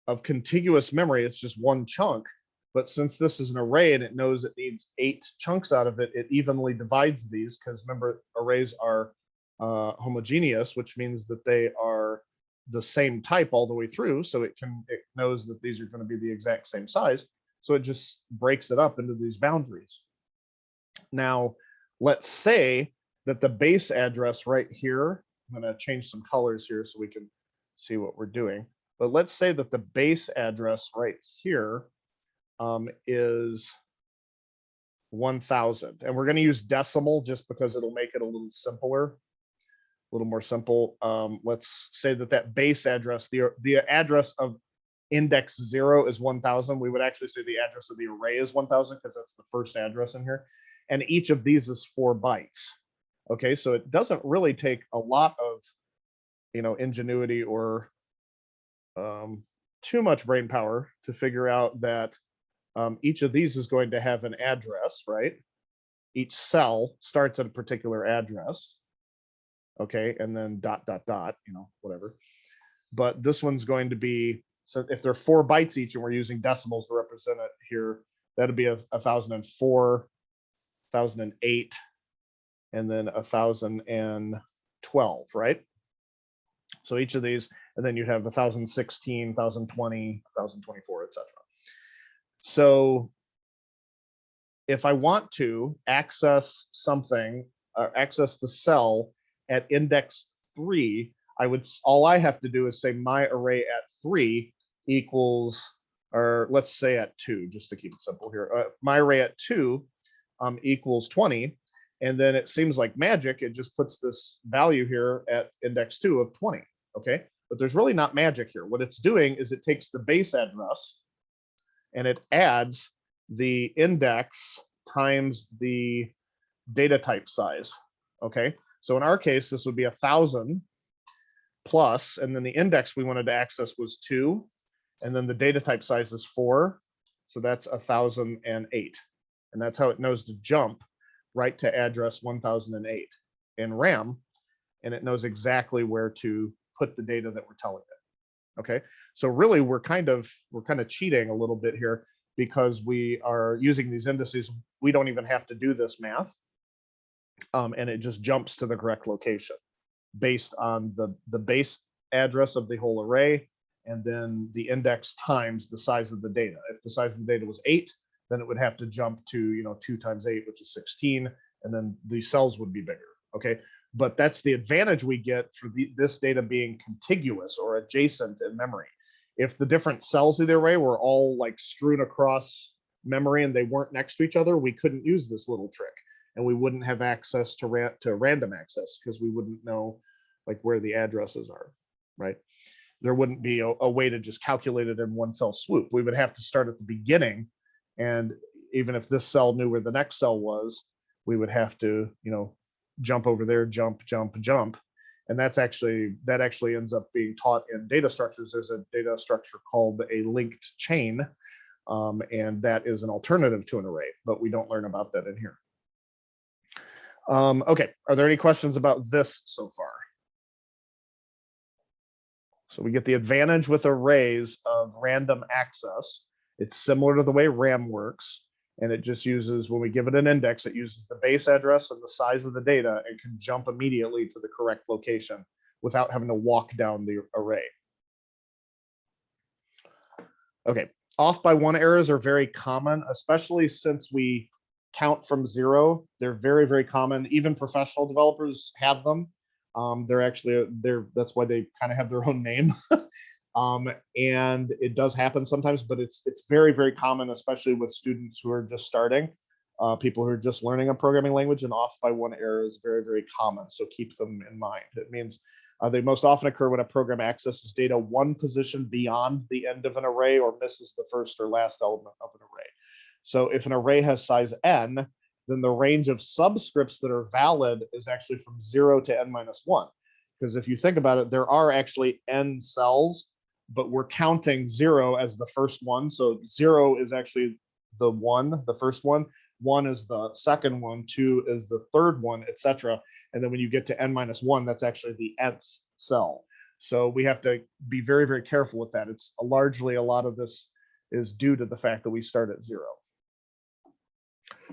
of contiguous memory, it's just one chunk. But since this is an array and it knows it needs 8 chunks out of it, it evenly divides these because remember, arrays are homogeneous, which means that they are the same type all the way through. So it knows that these are going to be the exact same size. So it just breaks it up into these boundaries. Now, let's say that the base address right here, I'm going to change some colors here so we can see what we're doing. But let's say that the base address right here is 1000. And we're going to use decimal just because it'll make it a little simpler, a little more simple. Let's say that that base address, the address of index 0 is 1000. We would actually say the address of the array is 1000 because that's the first address in here. And each of these is 4 bytes. Okay, so it doesn't really take a lot of, ingenuity or too much brain power to figure out that each of these is going to have an address, right? Each cell starts at a particular address. Okay, and then ... whatever. But this one's going to be, so if they're 4 bytes each and we're using decimals to represent it here, that'd be 1004, 1008, and then 1012, right? So each of these, and then you'd have 1016, 1020, 1024, etc. So if I want to access something, access the cell at index 3, all I have to do is say my array at 3 equals, or let's say at 2, just to keep it simple here. My array at 2 equals 20. And then it seems like magic. It just puts this value here at index 2 of 20. Okay. But there's really not magic here. What it's doing is it takes the base address and it adds the index times the data type size. Okay. So in our case, this would be 1000 plus, and then the index we wanted to access was 2, and then the data type size is 4. So that's 1008. And that's how it knows to jump right to address 1008 in RAM, and it knows exactly where to put the data that we're telling it. Okay, so really we're kind of cheating a little bit here because we are using these indices. We don't even have to do this math, and it just jumps to the correct location based on the base address of the whole array and then the index times the size of the data. If the size of the data was 8, then it would have to jump to 2 times 8, which is 16, and then the cells would be bigger. Okay, but that's the advantage we get for this data being contiguous or adjacent in memory. If the different cells of the array were all like strewn across memory and they weren't next to each other, we couldn't use this little trick, and we wouldn't have access to random access because we wouldn't know like where the addresses are, right? There wouldn't be a way to just calculate it in one fell swoop. We would have to start at the beginning, and even if this cell knew where the next cell was, we would have to, jump over there, jump, and that actually ends up being taught in data structures. There's a data structure called a linked chain, and that is an alternative to an array, but we don't learn about that in here. Okay, are there any questions about this so far? So we get the advantage with arrays of random access. It's similar to the way RAM works, and it just uses, when we give it an index, it uses the base address and the size of the data and can jump immediately to the correct location without having to walk down the array. Okay, off by 1 errors are very common, especially since we count from 0. They're very, very common. Even professional developers have them. That's why they kind of have their own name. And it does happen sometimes, but it's very, very common, especially with students who are just starting, people who are just learning a programming language, and off by 1 error is very, very common. So keep them in mind. It means they most often occur when a program accesses data 1 position beyond the end of an array or misses the first or last element of an array. So if an array has size n, then the range of subscripts that are valid is actually from 0 to n minus 1. Because if you think about it, there are actually n cells, but we're counting 0 as the first one. So 0 is actually the one, the first one. 1 is the second one. 2 is the third one, etc. And then when you get to n minus 1, that's actually the nth cell. So we have to be very, very careful with that. It's largely a lot of this is due to the fact that we start at 0.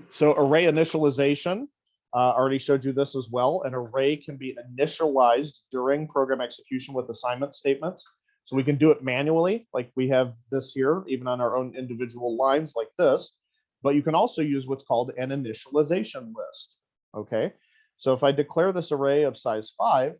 So array initialization, already showed you this as well. An array can be initialized during program execution with assignment statements. So we can do it manually, like we have this here, even on our own individual lines like this. But you can also use what's called an initialization list. Okay, so if I declare this array of size 5,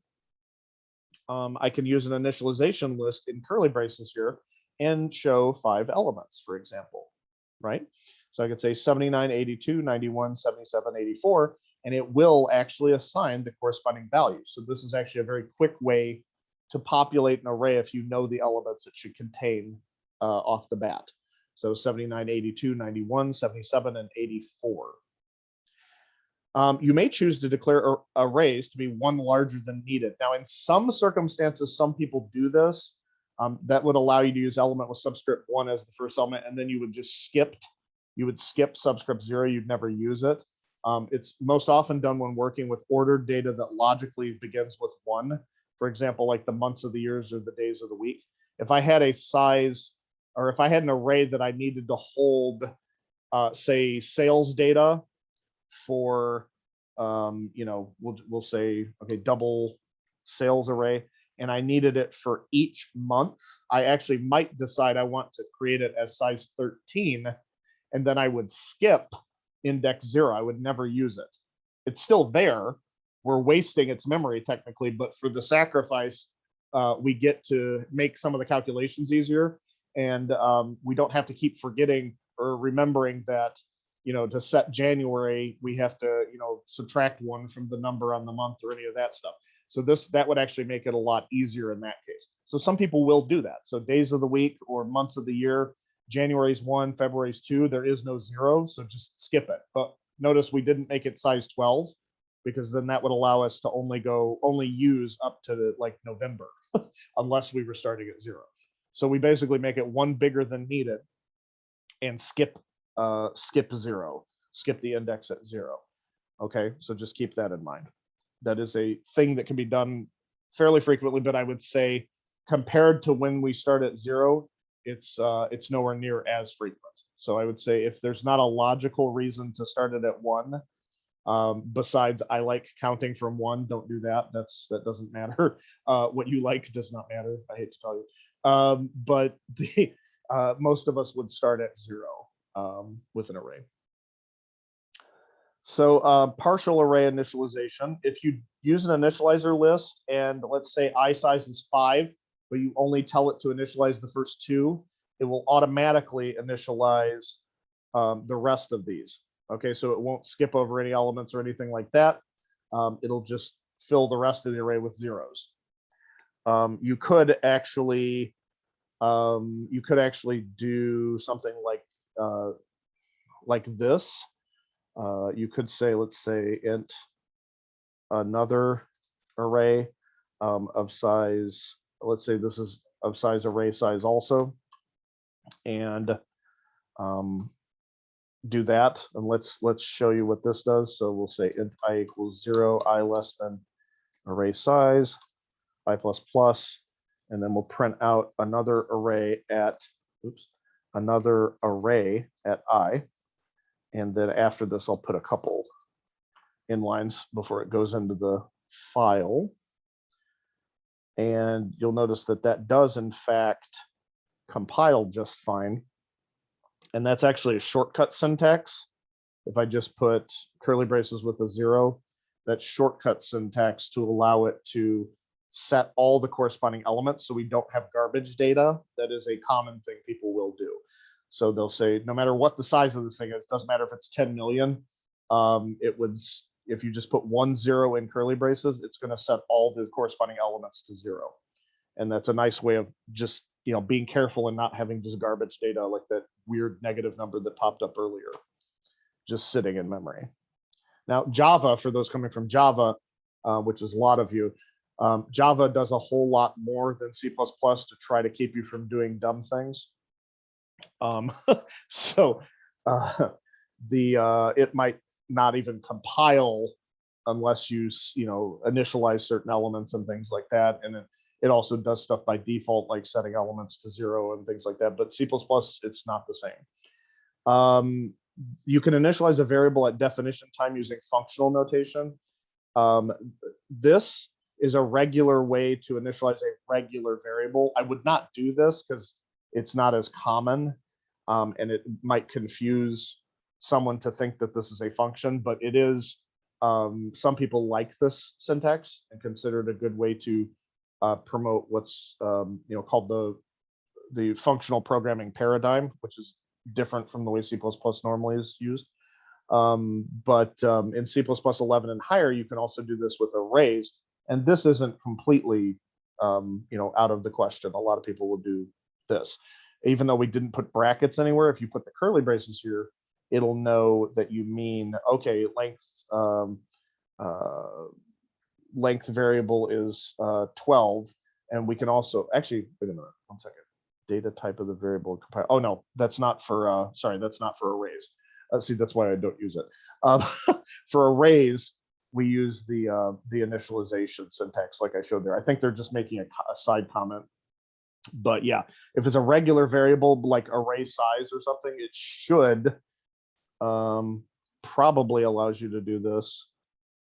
I can use an initialization list in curly braces here and show 5 elements, for example, right? So I could say 79, 82, 91, 77, 84, and it will actually assign the corresponding value. So this is actually a very quick way to populate an array if you know the elements it should contain off the bat. So 79, 82, 91, 77, and 84. You may choose to declare arrays to be one larger than needed. Now, in some circumstances, some people do this. That would allow you to use element with subscript 1 as the first element, and then you would just skip subscript 0. You'd never use it. It's most often done when working with ordered data that logically begins with 1. For example, like the months of the years or the days of the week. If I had a size, or if I had an array that I needed to hold, say, sales data for, we'll say, okay, double sales array, and I needed it for each month, I actually might decide I want to create it as size 13, and then I would skip index 0. I would never use it. It's still there. We're wasting its memory technically, but for the sacrifice, we get to make some of the calculations easier, and we don't have to keep forgetting or remembering that, to set January, we have to, subtract 1 from the number on the month or any of that stuff. So that would actually make it a lot easier in that case. So some people will do that. So days of the week or months of the year, January's 1, February's 2, there is no 0, so just skip it. But notice we didn't make it size 12, because then that would allow us to only use up to like November, unless we were starting at 0. So we basically make it 1 bigger than needed and skip 0, skip the index at 0. Okay, so just keep that in mind. That is a thing that can be done fairly frequently, but I would say compared to when we start at 0, it's nowhere near as frequent. So I would say if there's not a logical reason to start it at 1, besides I like counting from 1, don't do that. That doesn't matter. What you like does not matter. I hate to tell you. But most of us would start at 0 with an array. So partial array initialization. If you use an initializer list and let's say I size is 5, but you only tell it to initialize the first 2, it will automatically initialize the rest of these. Okay, so it won't skip over any elements or anything like that. It'll just fill the rest of the array with zeros. You could actually do something like this. You could say, let's say, int another array of size. Let's say this is of size array size also, and do that. And let's show you what this does. So we'll say int I equals 0, I less than array size, I plus plus, and then we'll print out another array at I. And then after this, I'll put a couple inlines before it goes into the file. And you'll notice that does, in fact, compile just fine. And that's actually a shortcut syntax. If I just put curly braces with a 0, that's shortcut syntax to allow it to set all the corresponding elements so we don't have garbage data. That is a common thing people will do. So they'll say, no matter what the size of this thing is, doesn't matter if it's 10 million, if you just put 1 0 in curly braces, it's going to set all the corresponding elements to 0. And that's a nice way of just, being careful and not having just garbage data like that weird negative number that popped up earlier, just sitting in memory. Now, Java, for those coming from Java, which is a lot of you, Java does a whole lot more than C++ to try to keep you from doing dumb things. So it might not even compile unless you initialize certain elements and things like that. And it also does stuff by default, like setting elements to 0 and things like that. But C++, it's not the same. You can initialize a variable at definition time using functional notation. This is a regular way to initialize a regular variable. I would not do this because it's not as common, and it might confuse someone to think that this is a function, but it is. Some people like this syntax and consider it a good way to promote what's called the functional programming paradigm, which is different from the way C++ normally is used. But in C++ 11 and higher, you can also do this with arrays, and this isn't completely out of the question. A lot of people will do this, even though we didn't put brackets anywhere. If you put the curly braces here, it'll know that you mean, okay, length variable is 12, and we can also actually, wait a minute, 1 second. Data type of the variable compile. Oh no, that's not for sorry, that's not for arrays. See, that's why I don't use it. For arrays, we use the initialization syntax like I showed there. I think they're just making a side comment. But yeah, if it's a regular variable like array size or something, it should probably allows you to do this.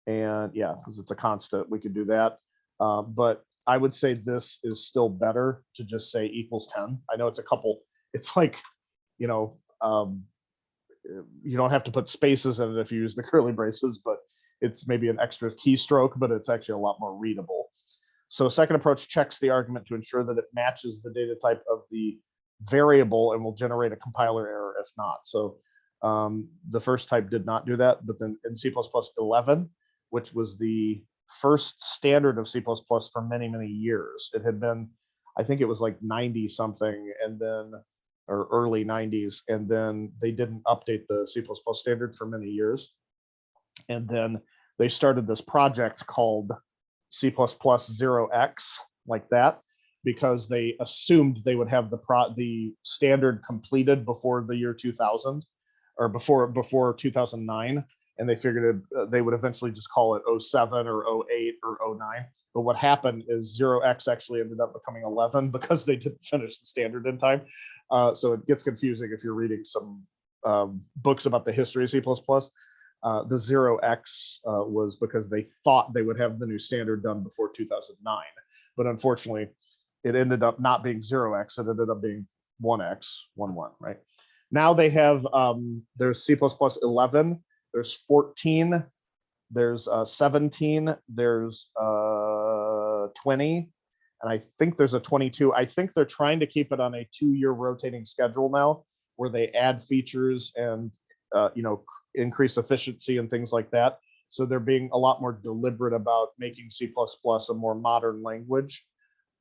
And yeah, because it's a constant, we could do that. But I would say this is still better to just say equals 10. I know it's like, you don't have to put spaces in it if you use the curly braces, but it's maybe an extra keystroke, but it's actually a lot more readable. So second approach checks the argument to ensure that it matches the data type of the variable and will generate a compiler error if not. So the first type did not do that, but then in C++ 11, which was the first standard of C++ for many, many years. It had been, I think it was like 90 something, and then, or early 90s, and then they didn't update the C++ standard for many years. And then they started this project called C++ 0x, like that, because they assumed they would have the standard completed before the year 2000, or before 2009. And they figured they would eventually just call it 07 or 08 or 09. But what happened is 0x actually ended up becoming 11 because they didn't finish the standard in time. So it gets confusing if you're reading some books about the history of C++. The 0x was because they thought they would have the new standard done before 2009. But unfortunately, it ended up not being 0x. It ended up being 1x, 1, right? Now they have, there's C++ 11, there's 14, there's 17, there's 20, and I think there's a 22. I think they're trying to keep it on a 2-year rotating schedule now, where they add features and increase efficiency and things like that. So they're being a lot more deliberate about making C++ a more modern language.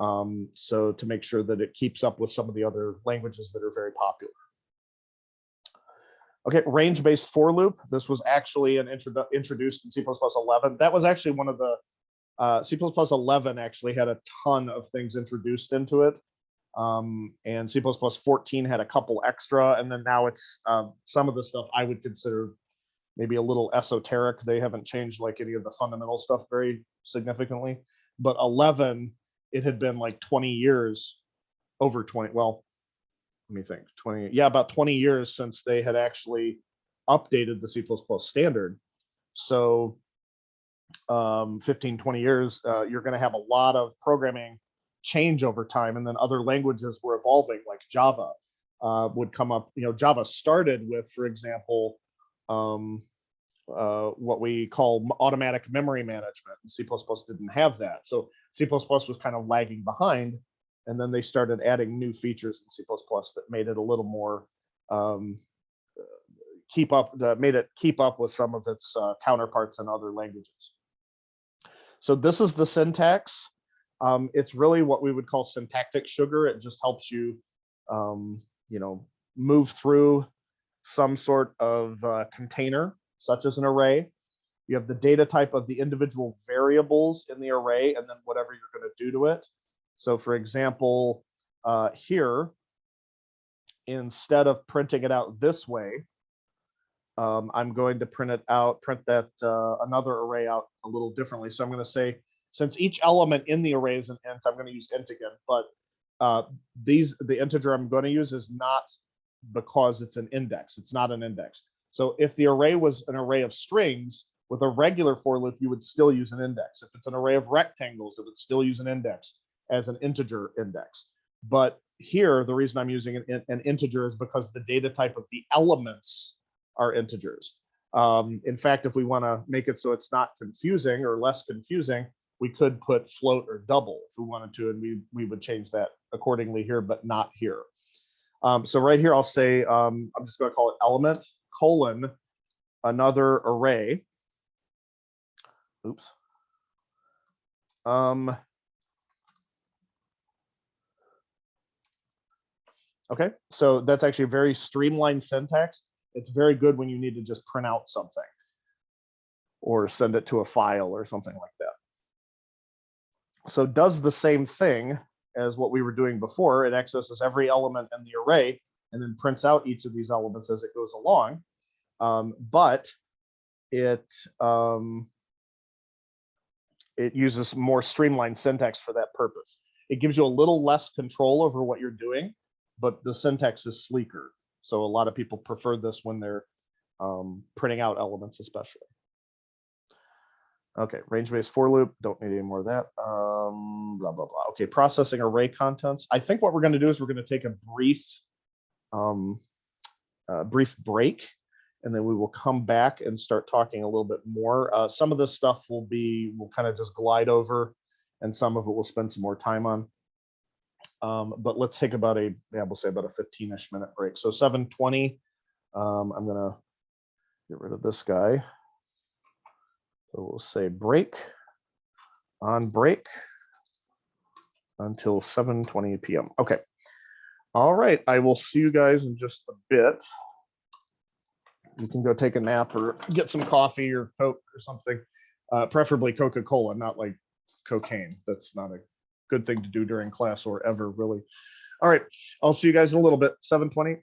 So to make sure that it keeps up with some of the other languages that are very popular. Okay, range-based for loop. This was actually introduced in C++ 11. That was actually one of the C++ 11 actually had a ton of things introduced into it. And C++ 14 had a couple extra, and then now it's some of the stuff I would consider maybe a little esoteric. They haven't changed like any of the fundamental stuff very significantly. But 11, it had been like 20 years, over 20, well, let me think, 20, yeah, about 20 years since they had actually updated the C++ standard. So 15, 20 years, you're going to have a lot of programming change over time, and then other languages were evolving, like Java would come up. Java started with, for example, what we call automatic memory management, and C++ didn't have that. So C++ was kind of lagging behind, and then they started adding new features in C++ that made it a little more keep up with some of its counterparts in other languages. So this is the syntax. It's really what we would call syntactic sugar. It just helps you, move through some sort of container, such as an array. You have the data type of the individual variables in the array, and then whatever you're going to do to it. So for example, here, instead of printing it out this way, I'm going to print that another array out a little differently. So I'm going to say, since each element in the array is an int, I'm going to use int again, but the integer I'm going to use is not because it's an index. It's not an index. So if the array was an array of strings with a regular for loop, you would still use an index. If it's an array of rectangles, it would still use an index as an integer index. But here, the reason I'm using an integer is because the data type of the elements are integers. In fact, if we want to make it so it's not confusing or less confusing, we could put float or double if we wanted to, and we would change that accordingly here, but not here. So right here, I'll say, I'm just going to call it element colon another array. Oops. Okay, so that's actually a very streamlined syntax. It's very good when you need to just print out something or send it to a file or something like that. So it does the same thing as what we were doing before. It accesses every element in the array and then prints out each of these elements as it goes along. But it uses more streamlined syntax for that purpose. It gives you a little less control over what you're doing, but the syntax is sleeker. So a lot of people prefer this when they're printing out elements, especially. Okay, range-based for loop, don't need any more of that. Blah, blah, blah. Okay, processing array contents. I think what we're gonna do is we're gonna take a brief break, and then we will come back and start talking a little bit more. Some of this stuff we'll kind of just glide over, and some of it we'll spend some more time on. But let's take about we'll say about a 15-ish minute break. So 7:20, I'm gonna get rid of this guy. So we'll say break, on break until 7:20 p.m. Okay. All right, I will see you guys in just a bit. You can go take a nap or get some coffee or Coke or something, preferably Coca-Cola, not like cocaine. That's not a good thing to do during class or ever, really. All right, I'll see you guys in a little bit. 7:20.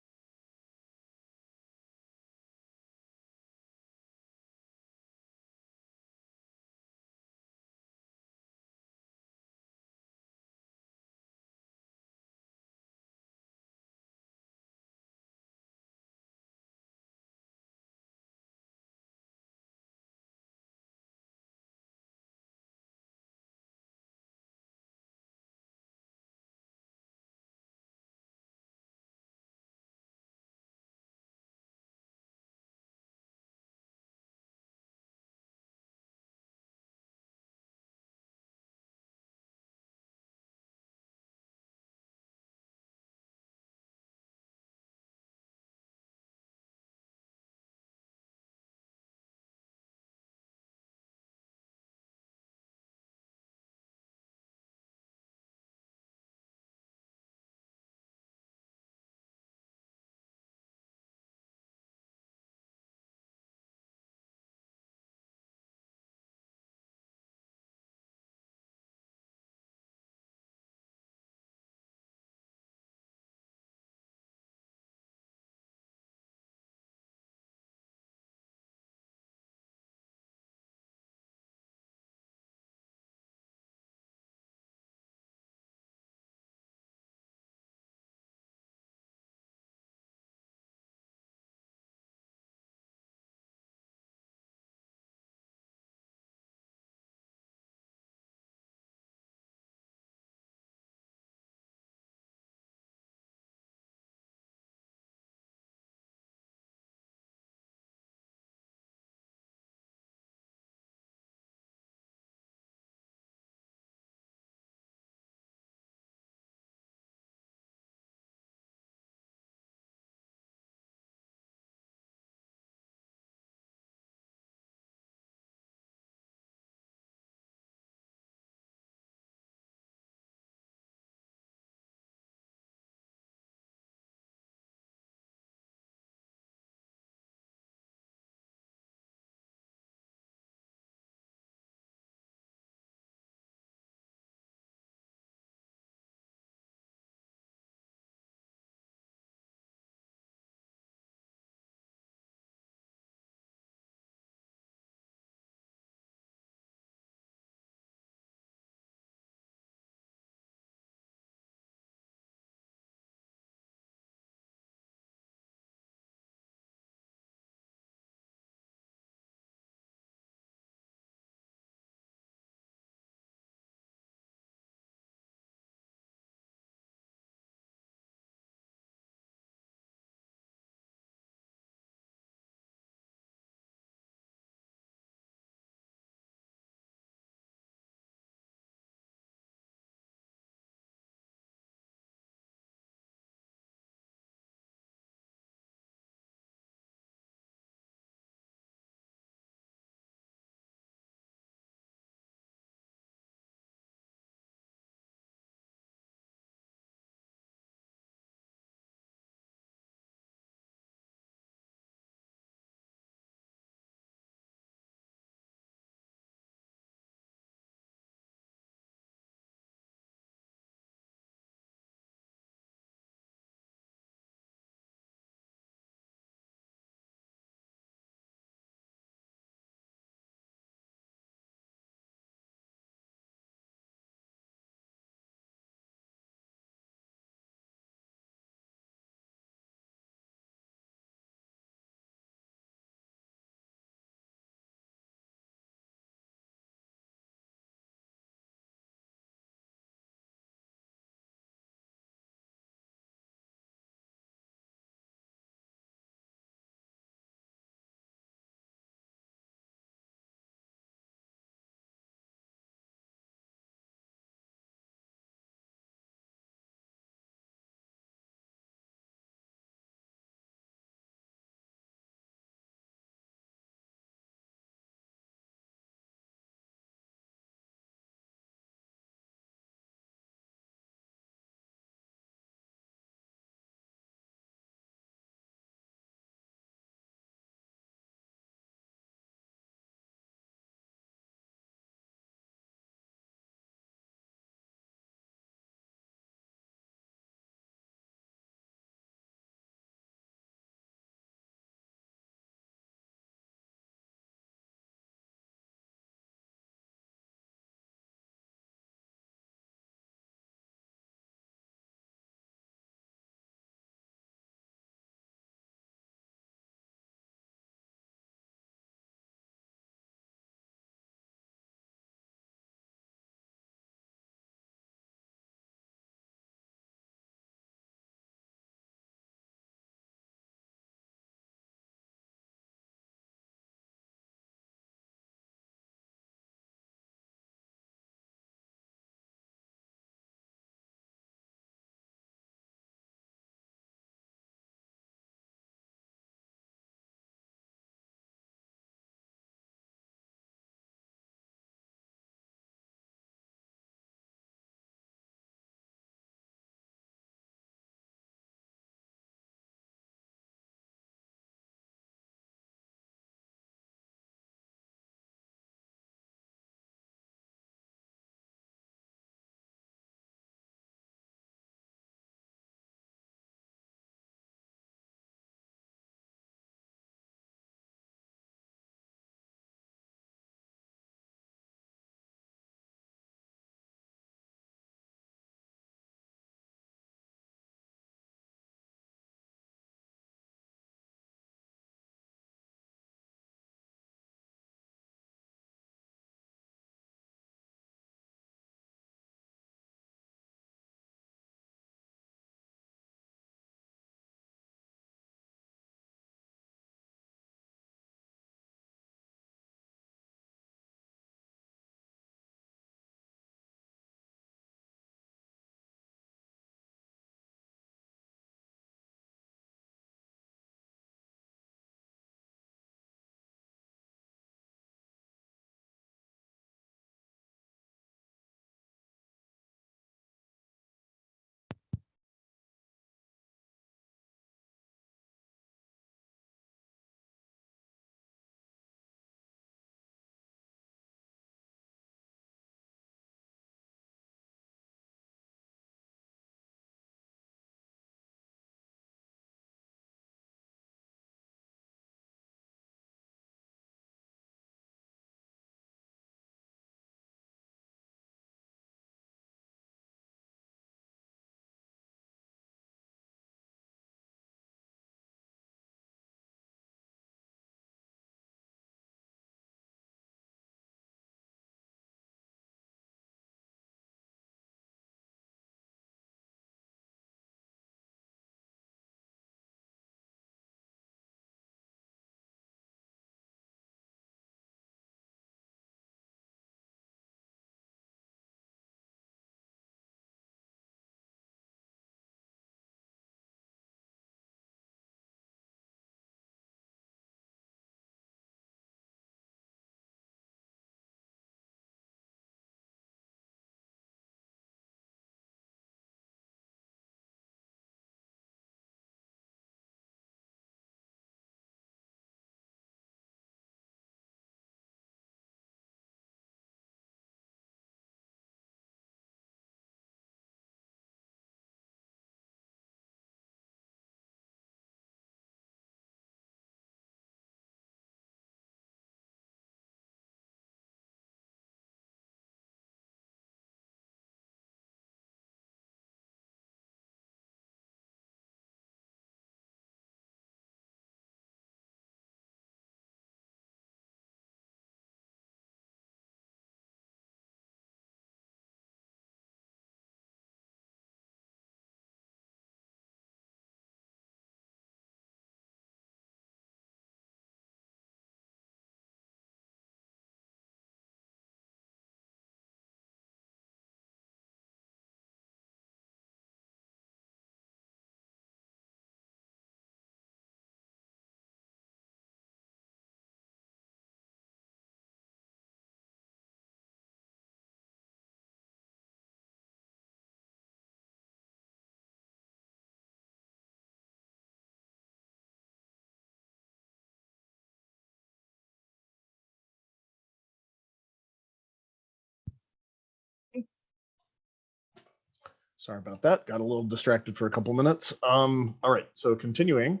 Sorry about that. Got a little distracted for a couple minutes. All right, so continuing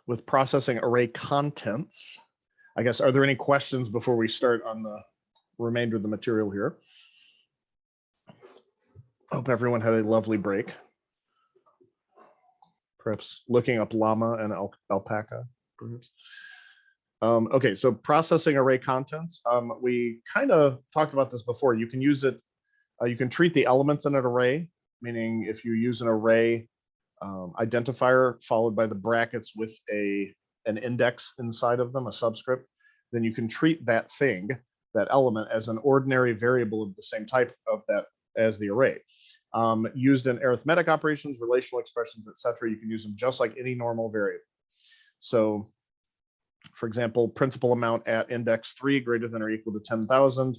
with processing array contents. I guess, are there any questions before we start on the remainder of the material here? Hope everyone had a lovely break. Perhaps looking up llama and alpaca, perhaps. Okay, so processing array contents. We kind of talked about this before. You can use it, you can treat the elements in an array, meaning if you use an array identifier followed by the brackets with an index inside of them, a subscript, then you can treat that thing, that element, as an ordinary variable of the same type of that as the array. Used in arithmetic operations, relational expressions, etc. You can use them just like any normal variable. So, for example, principal amount at index 3 greater than or equal to 10,000.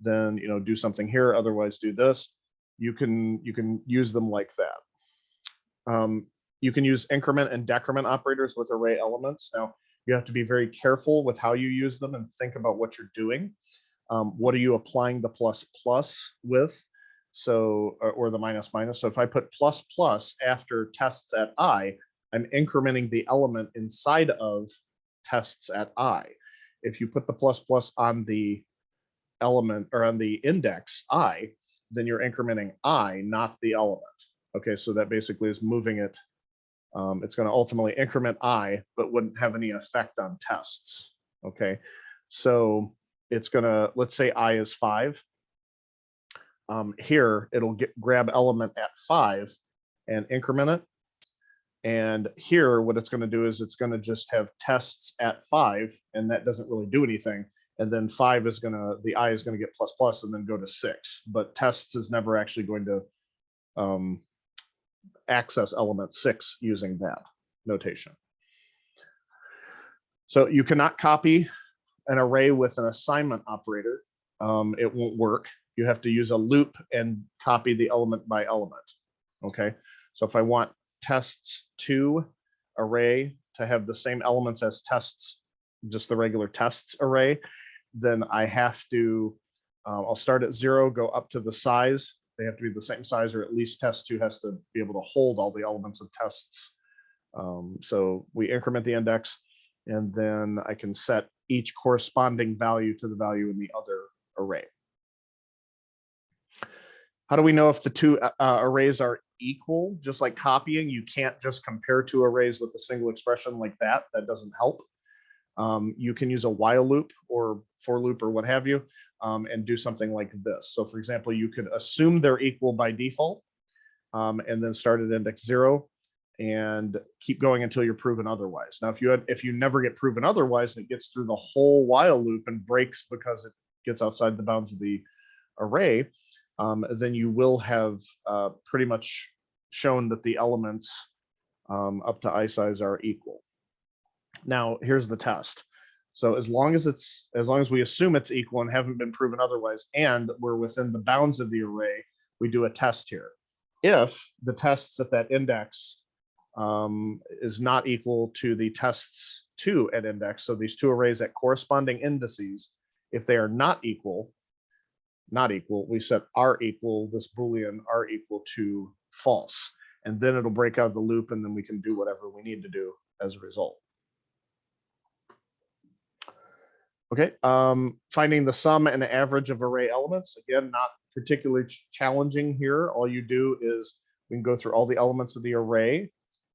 Then do something here. Otherwise, do this. You can use them like that. You can use increment and decrement operators with array elements. Now, you have to be very careful with how you use them and think about what you're doing. What are you applying the plus plus with? So, or the minus minus. So if I put plus plus after tests at I, I'm incrementing the element inside of tests at I. If you put the plus plus on the element or on the index I, then you're incrementing I, not the element. Okay, so that basically is moving it. It's going to ultimately increment I, but wouldn't have any effect on tests. Okay, so it's going to, let's say I is 5. Here, it'll grab element at 5 and increment it. And here, what it's going to do is it's going to just have tests at 5, and that doesn't really do anything. And then 5 is going to, the I is going to get plus plus and then go to 6. But tests is never actually going to access element 6 using that notation. So you cannot copy an array with an assignment operator. It won't work. You have to use a loop and copy the element by element. Okay, so if I want tests2 array to have the same elements as tests, just the regular tests array, then I have to, I'll start at 0, go up to the size. They have to be the same size, or at least test2 has to be able to hold all the elements of tests. So we increment the index, and then I can set each corresponding value to the value in the other array. How do we know if the two arrays are equal? Just like copying, you can't just compare two arrays with a single expression like that. That doesn't help. You can use a while loop or for loop or what have you, and do something like this. So for example, you could assume they're equal by default, and then start at index 0 and keep going until you're proven otherwise. Now, if you never get proven otherwise, and it gets through the whole while loop and breaks because it gets outside the bounds of the array, then you will have pretty much shown that the elements up to I size are equal. Now, here's the test. So as long as we assume it's equal and haven't been proven otherwise, and we're within the bounds of the array, we do a test here. If the tests at that index is not equal to the tests2 at index, so these two arrays at corresponding indices, if they are not equal, we set R equal, this Boolean R equal to false, and then it'll break out the loop, and then we can do whatever we need to do as a result. Okay, finding the sum and average of array elements, again, not particularly challenging here. All you do is we can go through all the elements of the array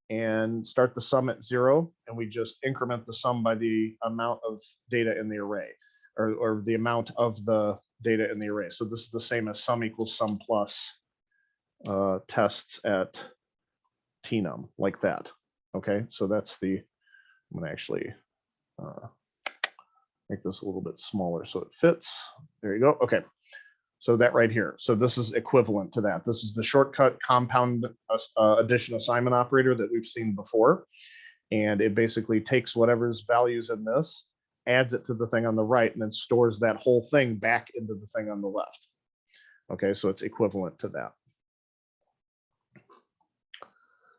and start the sum at 0, and we just increment the sum by the amount of data in the array, or the amount of the data in the array. So this is the same as sum equals sum plus tests at tnum, like that. Okay, so that's the, I'm gonna actually make this a little bit smaller so it fits. There you go. Okay, so that right here. So this is equivalent to that. This is the shortcut compound addition assignment operator that we've seen before. And it basically takes whatever's values in this, adds it to the thing on the right, and then stores that whole thing back into the thing on the left. Okay, so it's equivalent to that.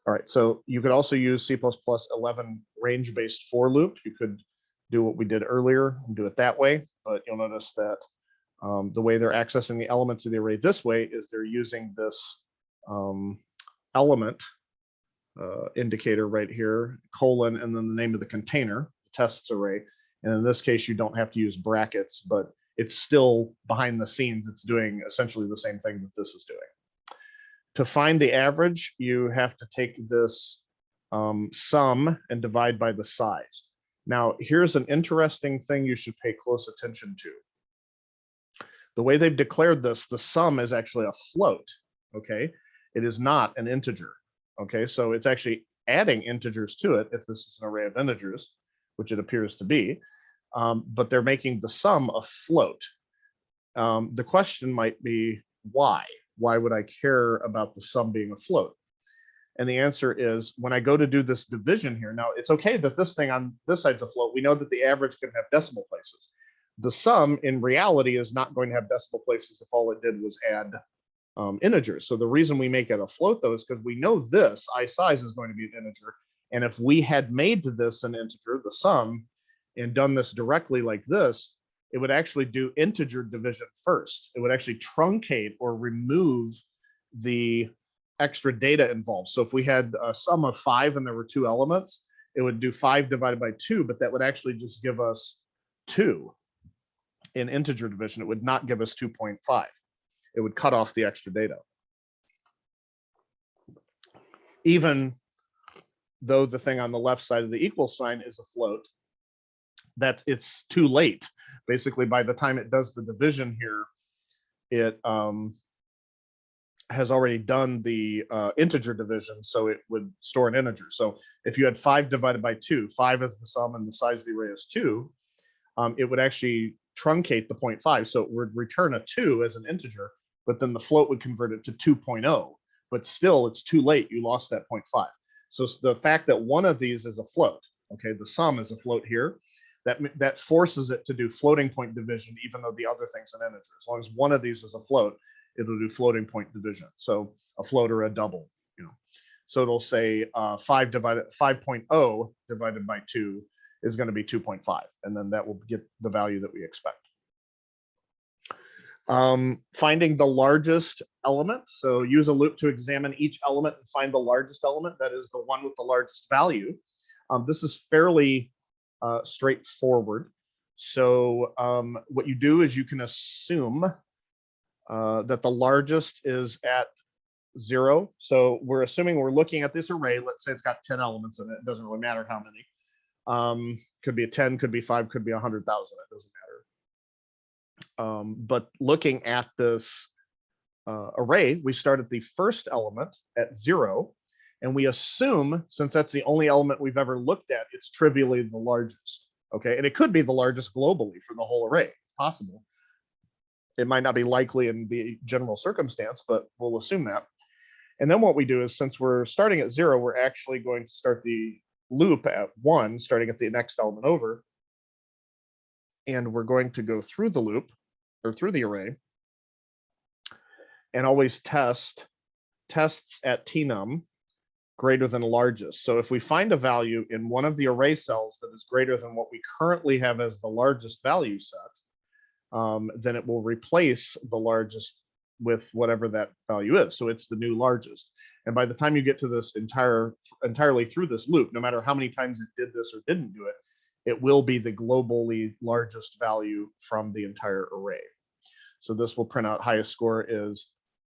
All right, so you could also use C++11 range-based for loop. You could do what we did earlier and do it that way, but you'll notice that The way they're accessing the elements of the array this way is they're using this element indicator right here, colon, and then the name of the container, tests array. And in this case, you don't have to use brackets, but it's still behind the scenes. It's doing essentially the same thing that this is doing. To find the average, you have to take this sum and divide by the size. Now, here's an interesting thing you should pay close attention to. The way they've declared this, the sum is actually a float, okay? It is not an integer, okay? So it's actually adding integers to it if this is an array of integers, which it appears to be, but they're making the sum a float. The question might be, why? Why would I care about the sum being a float? And the answer is, when I go to do this division here, now it's okay that this thing on this side's a float. We know that the average can have decimal places. The sum in reality is not going to have decimal places if all it did was add integers. So the reason we make it a float, though, is because we know this I size is going to be an integer. And if we had made this an integer, the sum, and done this directly like this, it would actually do integer division first. It would actually truncate or remove the extra data involved. So if we had a sum of 5 and there were 2 elements, it would do 5 divided by 2, but that would actually just give us 2 in integer division. It would not give us 2.5. It would cut off the extra data. Even though the thing on the left side of the equal sign is a float, that it's too late. Basically, by the time it does the division here, it has already done the integer division, so it would store an integer. So if you had 5 divided by 2, 5 is the sum and the size of the array is 2, it would actually truncate the 0.5. So it would return a 2 as an integer, but then the float would convert it to 2.0. But still, it's too late. You lost that 0.5. So the fact that one of these is a float, okay, the sum is a float here, that forces it to do floating point division, even though the other thing's an integer. As long as one of these is a float, it'll do floating point division. So a float or a double, you know. So it'll say 5.0 divided by 2 is going to be 2.5, and then that will get the value that we expect. Finding the largest element. So use a loop to examine each element and find the largest element. That is the one with the largest value. This is fairly straightforward. So what you do is you can assume that the largest is at 0. So we're assuming we're looking at this array. Let's say it's got 10 elements in it. It doesn't really matter how many. Could be a 10, could be 5, could be 100,000. It doesn't matter. But looking at this array, we start at the first element at 0. And we assume, since that's the only element we've ever looked at, it's trivially the largest. Okay, and it could be the largest globally for the whole array. It's possible. It might not be likely in the general circumstance, but we'll assume that. And then what we do is, since we're starting at 0, we're actually going to start the loop at 1, starting at the next element over. And we're going to go through the loop, or through the array, and always tests at tnum greater than largest. So if we find a value in one of the array cells that is greater than what we currently have as the largest value set, then it will replace the largest with whatever that value is. So it's the new largest. And by the time you get to this entirely through this loop, no matter how many times it did this or didn't do it, it will be the globally largest value from the entire array. So this will print out highest score is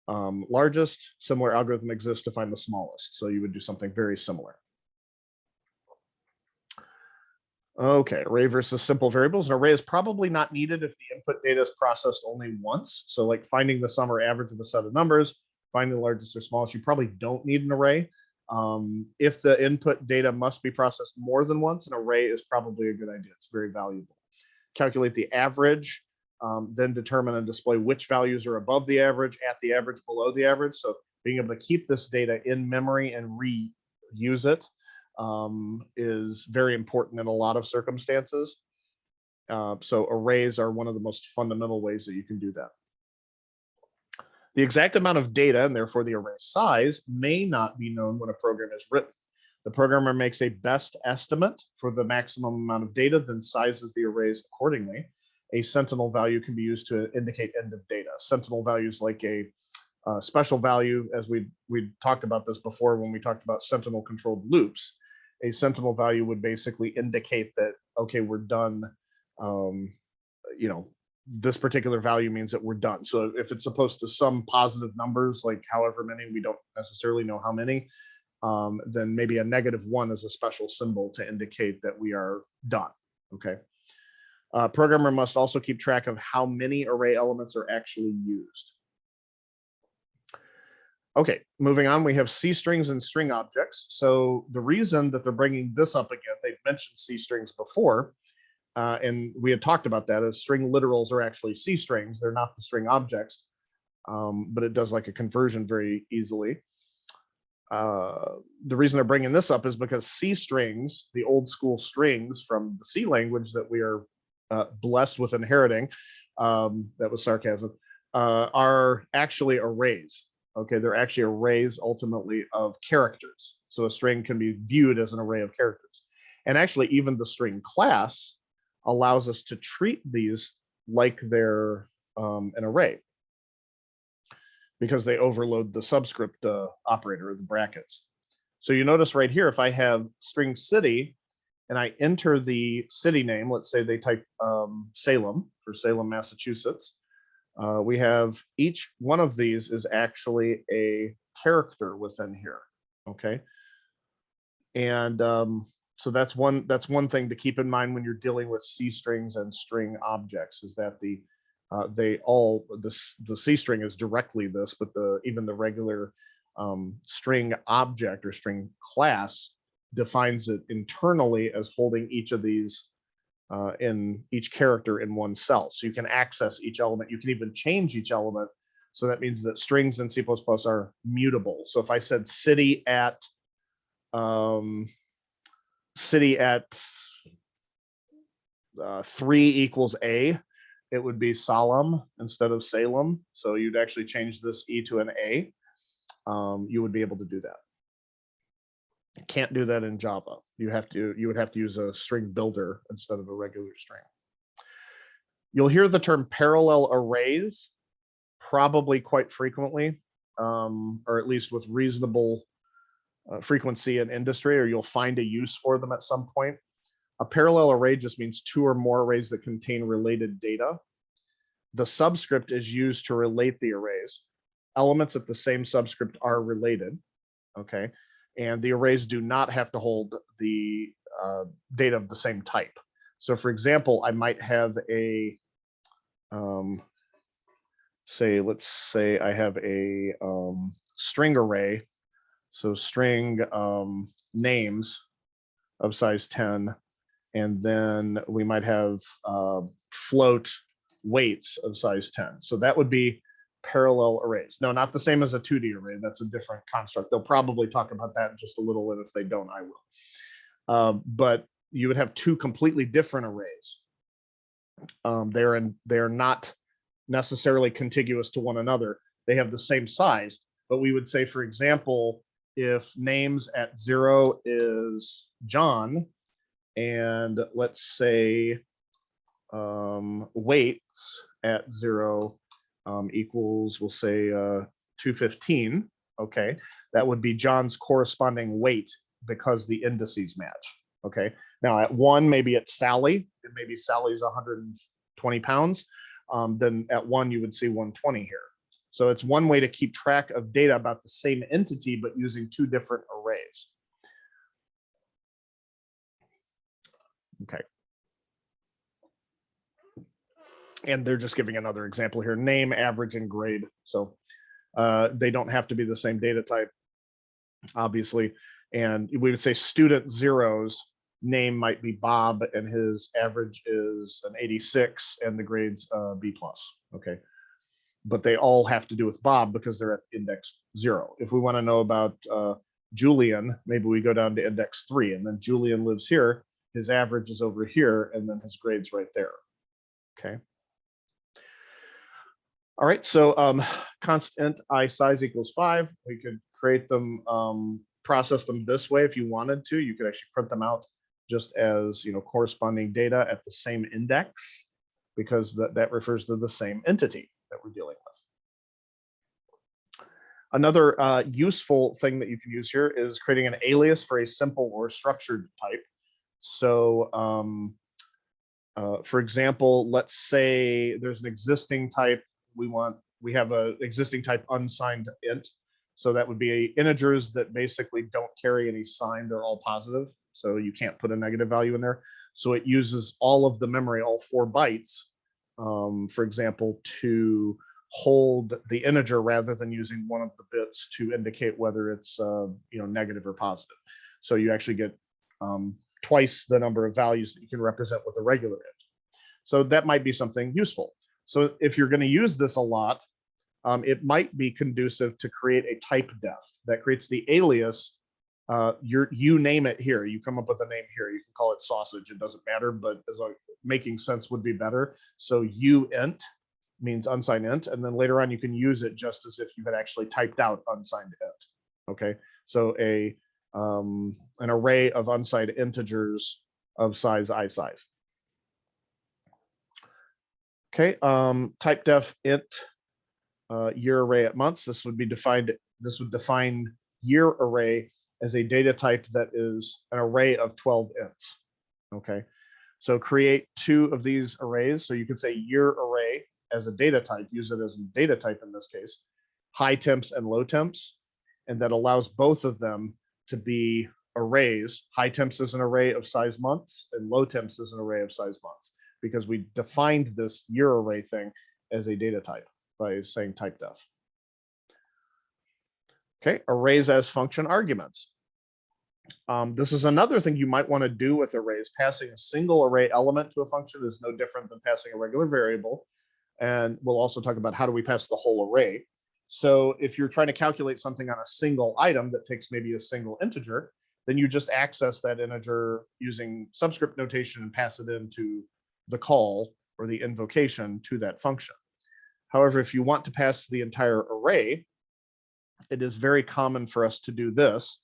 largest. Similar algorithm exists to find the smallest. So you would do something very similar. Okay, array versus simple variables. An array is probably not needed if the input data is processed only once. So like finding the sum or average of a set of numbers, finding the largest or smallest, you probably don't need an array. If the input data must be processed more than once, an array is probably a good idea. It's very valuable. Calculate the average, then determine and display which values are above the average, at the average, below the average. So being able to keep this data in memory and reuse it is very important in a lot of circumstances. So arrays are one of the most fundamental ways that you can do that. The exact amount of data, and therefore the array size, may not be known when a program is written. The programmer makes a best estimate for the maximum amount of data, then sizes the arrays accordingly. a sentinel value can be used to indicate end of data. Sentinel values like a special value, as we talked about this before when we talked about sentinel controlled loops. A sentinel value would basically indicate that, okay, we're done. You know, this particular value means that we're done. So if it's supposed to sum positive numbers, like however many, we don't necessarily know how many, then maybe a -1 is a special symbol to indicate that we are done. Okay. Programmer must also keep track of how many array elements are actually used. Okay, moving on, we have C strings and string objects. So the reason that they're bringing this up again, they've mentioned C strings before, and we had talked about that as string literals are actually C strings. They're not the string objects, but it does like a conversion very easily. The reason they're bringing this up is because C strings, the old school strings from the C language that we are blessed with inheriting, that was sarcasm, are actually arrays. Okay, they're actually arrays ultimately of characters. So a string can be viewed as an array of characters. And actually even the string class allows us to treat these like they're an array, because they overload the subscript operator or the brackets. So you notice right here, if I have string city and I enter the city name, let's say they type Salem for Salem, Massachusetts, we have each one of these is actually a character within here. Okay. And so that's one thing to keep in mind when you're dealing with C strings and string objects, is that the C string is directly this, but even the regular string object or string class defines it internally as holding each of these in each character in one cell. So you can access each element. You can even change each element. So that means that strings in C++ are mutable. So if I said city at 3 equals A, it would be Solemn instead of Salem. So you'd actually change this E to an A. You would be able to do that. You can't do that in Java. You would have to use a string builder instead of a regular string. You'll hear the term parallel arrays probably quite frequently, or at least with reasonable frequency in industry, or you'll find a use for them at some point. A parallel array just means 2 or more arrays that contain related data. The subscript is used to relate the arrays. Elements at the same subscript are related, okay? And the arrays do not have to hold the data of the same type. So for example, I might have a, let's say I have a string array. So string names of size 10, and then we might have float weights of size 10. So that would be parallel arrays. No, not the same as a 2D array. That's a different construct. They'll probably talk about that in just a little, and if they don't, I will. But you would have 2 completely different arrays. They're not necessarily contiguous to one another. They have the same size, but we would say, for example, if names at 0 is John, and let's say weights at 0 equals, we'll say 215, okay, that would be John's corresponding weight because the indices match. Okay, now at 1, maybe it's Sally, and maybe Sally's 120 pounds. Then at 1, you would see 120 here. So it's one way to keep track of data about the same entity, but using 2 different arrays. Okay. And they're just giving another example here: name, average, and grade. So they don't have to be the same data type, obviously. And we would say student 0's name might be Bob, and his average is an 86, and the grade's B+. Okay. But they all have to do with Bob because they're at index 0. If we want to know about Julian, maybe we go down to index 3, and then Julian lives here, his average is over here, and then his grade's right there. Okay. All right, so constant I size equals 5. We could create them, process them this way if you wanted to. You could actually print them out just as, corresponding data at the same index. because that refers to the same entity that we're dealing with. Another useful thing that you can use here is creating an alias for a simple or structured type. So for example, let's say there's an existing type. We have an existing type unsigned int. So that would be integers that basically don't carry any sign. They're all positive. So you can't put a negative value in there. So it uses all of the memory, all 4 bytes, for example, to hold the integer rather than using one of the bits to indicate whether it's negative or positive. So you actually get twice the number of values that you can represent with a regular int. So that might be something useful. So if you're going to use this a lot, it might be conducive to create a type def that creates the alias. You name it here. You come up with a name here. You can call it sausage. It doesn't matter, but as making sense would be better. So uint means unsigned int, and then later on you can use it just as if you had actually typed out unsigned int. Okay, so an array of unsigned integers of size I size. Okay, type def int year array at months. This would define year array as a data type that is an array of 12 ints. Okay, so create 2 of these arrays. So you could say year array as a data type, use it as a data type in this case, high temps and low temps, and that allows both of them to be arrays. High temps is an array of size months, and low temps is an array of size months, because we defined this year array thing as a data type by saying type def. Okay, arrays as function arguments. This is another thing you might want to do with arrays. Passing a single array element to a function is no different than passing a regular variable. And we'll also talk about how do we pass the whole array. So if you're trying to calculate something on a single item that takes maybe a single integer, then you just access that integer using subscript notation and pass it into the call or the invocation to that function. However, if you want to pass the entire array, it is very common for us to do this.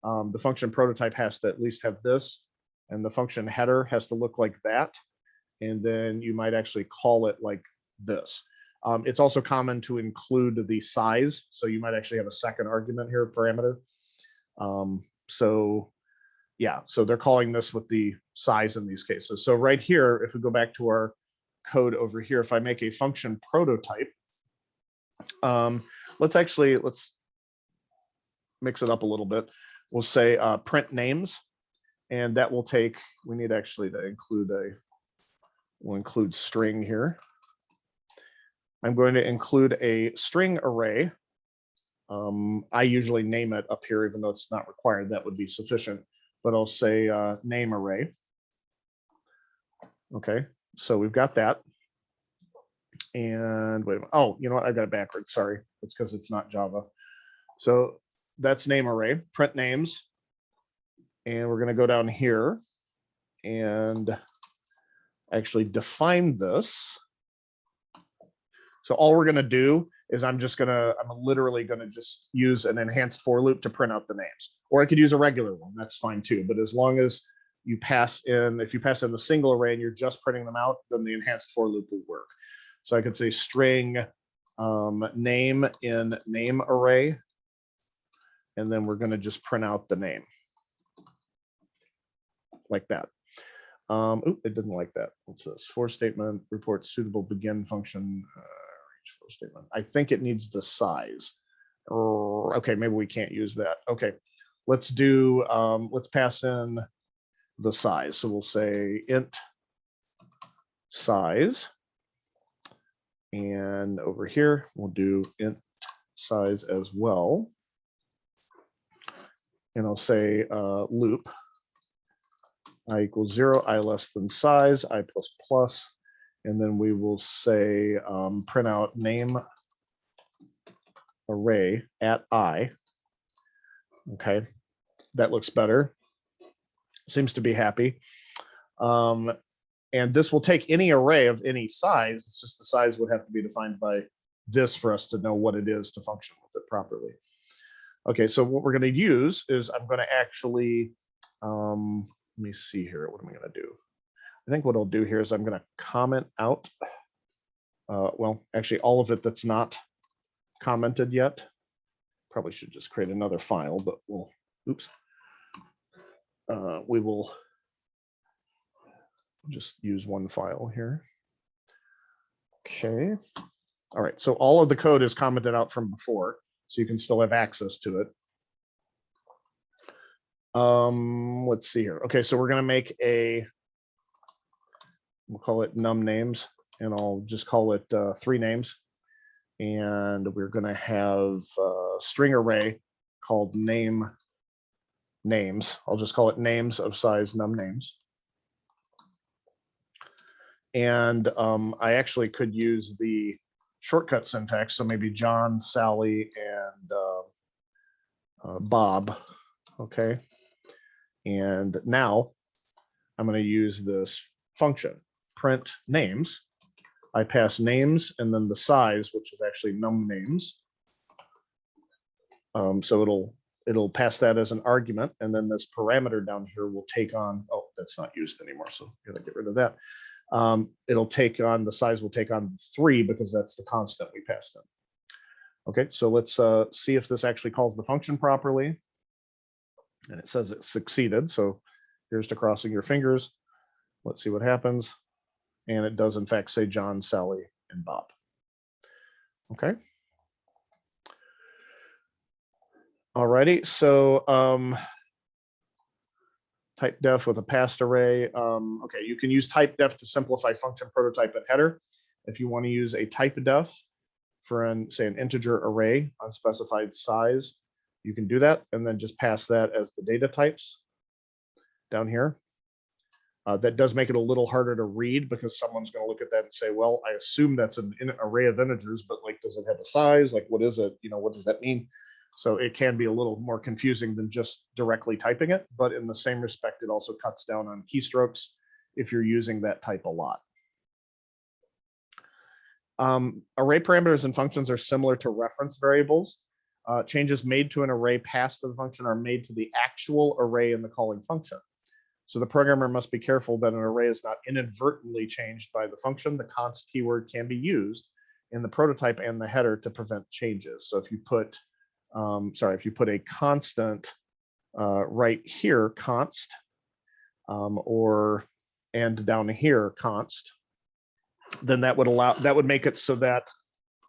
The function prototype has to at least have this, and the function header has to look like that. And then you might actually call it like this. It's also common to include the size. So you might actually have a second argument here, parameter. So they're calling this with the size in these cases. So right here, if we go back to our code over here, if I make a function prototype, let's mix it up a little bit. We'll say print names, and that will take, we need actually to include we'll include string here. I'm going to include a string array. I usually name it up here, even though it's not required. That would be sufficient, but I'll say name array. Okay, so we've got that. And wait a minute. Oh, you know what? I got it backwards. Sorry. It's because it's not Java. So that's name array, print names. And we're going to go down here and actually define this. So all we're going to do is I'm literally going to just use an enhanced for loop to print out the names. Or I could use a regular one. That's fine too. But as long as you pass in, if you pass in the single array and you're just printing them out, then the enhanced for loop will work. So I could say string name in name array, and then we're going to just print out the name like that. It didn't like that. What's this? For statement, report suitable begin function. For statement. I think it needs the size. Okay, maybe we can't use that. Okay, let's do. Let's pass in the size. So we'll say int size. And over here, we'll do int size as well. And I'll say loop I equals 0, I less than size, I plus plus. And then we will say print out name array at I. Okay, that looks better. Seems to be happy. And this will take any array of any size. It's just the size would have to be defined by this for us to know what it is to function with it properly. Okay, so what we're going to use is I'm going to actually, let me see here. What am I going to do? I think what I'll do here is I'm going to comment out, well, actually all of it that's not commented yet. Probably should just create another file, but we'll, oops. We will just use one file here. Okay. All right. So all of the code is commented out from before, so you can still have access to it. Let's see here. Okay. So we're going to make we'll call it num names, and I'll just call it 3 names. And we're going to have a string array called name names. I'll just call it names of size num names. And I actually could use the shortcut syntax. So maybe John, Sally, and Bob. Okay. And now I'm going to use this function, print names. I pass names and then the size, which is actually num names. So it'll pass that as an argument, and then this parameter down here will take on, oh, that's not used anymore, so I'm gonna get rid of that. It'll take on, the size will take on 3 because that's the constant we passed in. Okay, so let's see if this actually calls the function properly. And it says it succeeded, so here's to crossing your fingers. Let's see what happens. And it does in fact say John, Sally, and Bob. Okay. Alrighty, so type def with a passed array. Okay, you can use type def to simplify function prototype and header. If you want to use a type def for say an integer array unspecified size, you can do that and then just pass that as the data types down here. That does make it a little harder to read because someone's going to look at that and say, well, I assume that's an array of integers, but like, does it have a size? Like, what is it? You know, what does that mean? So it can be a little more confusing than just directly typing it, but in the same respect, it also cuts down on keystrokes if you're using that type a lot. Array parameters and functions are similar to reference variables. Changes made to an array passed to the function are made to the actual array in the calling function. So the programmer must be careful that an array is not inadvertently changed by the function. The const keyword can be used in the prototype and the header to prevent changes. So if you put, if you put a constant right here, const, and down here, const, then that would make it so that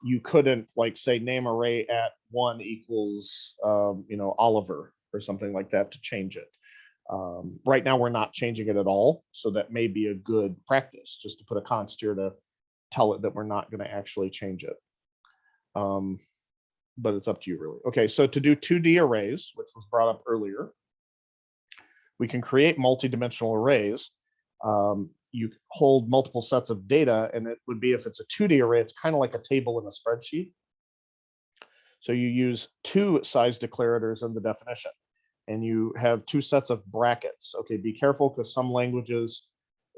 you couldn't like say name array at 1 equals, Oliver or something like that to change it. Right now, we're not changing it at all. So that may be a good practice just to put a const here to tell it that we're not going to actually change it. But it's up to you really. Okay, so to do 2D arrays, which was brought up earlier, we can create multi-dimensional arrays. You hold multiple sets of data, and it would be, if it's a 2D array, it's kind of like a table in a spreadsheet. So you use 2 size declarators in the definition, and you have 2 sets of brackets. Okay, be careful because some languages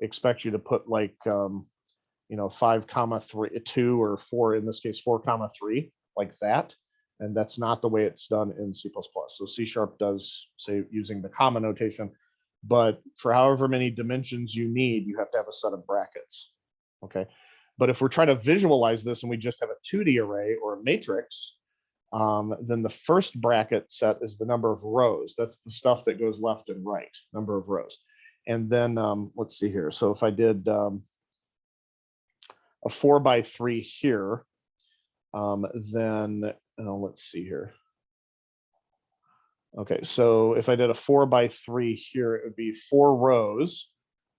expect you to put like, 5, 3, 2, or 4, in this case, 4, 3, like that. And that's not the way it's done in C++. So C# does say using the comma notation, but for however many dimensions you need, you have to have a set of brackets. Okay, but if we're trying to visualize this and we just have a 2D array or a matrix, then the first bracket set is the number of rows. That's the stuff that goes left and right, number of rows. And then let's see here. So if I did a 4x3 here, then let's see here. Okay, so if I did a 4x3 here, it would be 4 rows,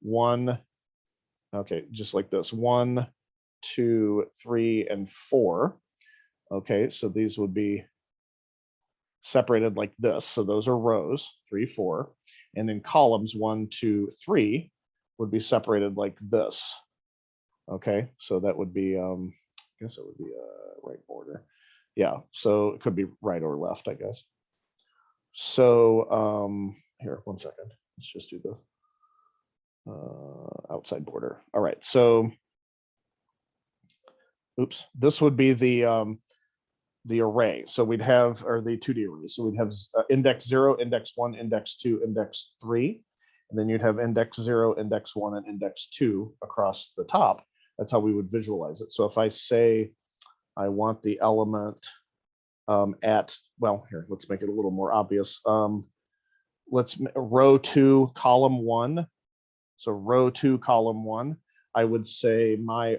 1. Okay, just like this, 1, 2, 3, and 4. Okay, so these would be separated like this. So those are rows, 3, 4, and then columns 1, 2, 3 would be separated like this. Okay, so that would be, I guess it would be a right border. Yeah, so it could be right or left, I guess. So here, 1 second. Let's just do the outside border. All right, so oops, this would be the array. So we'd have, or the 2D array. So we'd have index 0, index 1, index 2, index 3. And then you'd have index 0, index 1, and index 2 across the top. That's how we would visualize it. So if I say I want the element at, well, here, let's make it a little more obvious. Let's row 2, column 1. So row 2, column 1. I would say my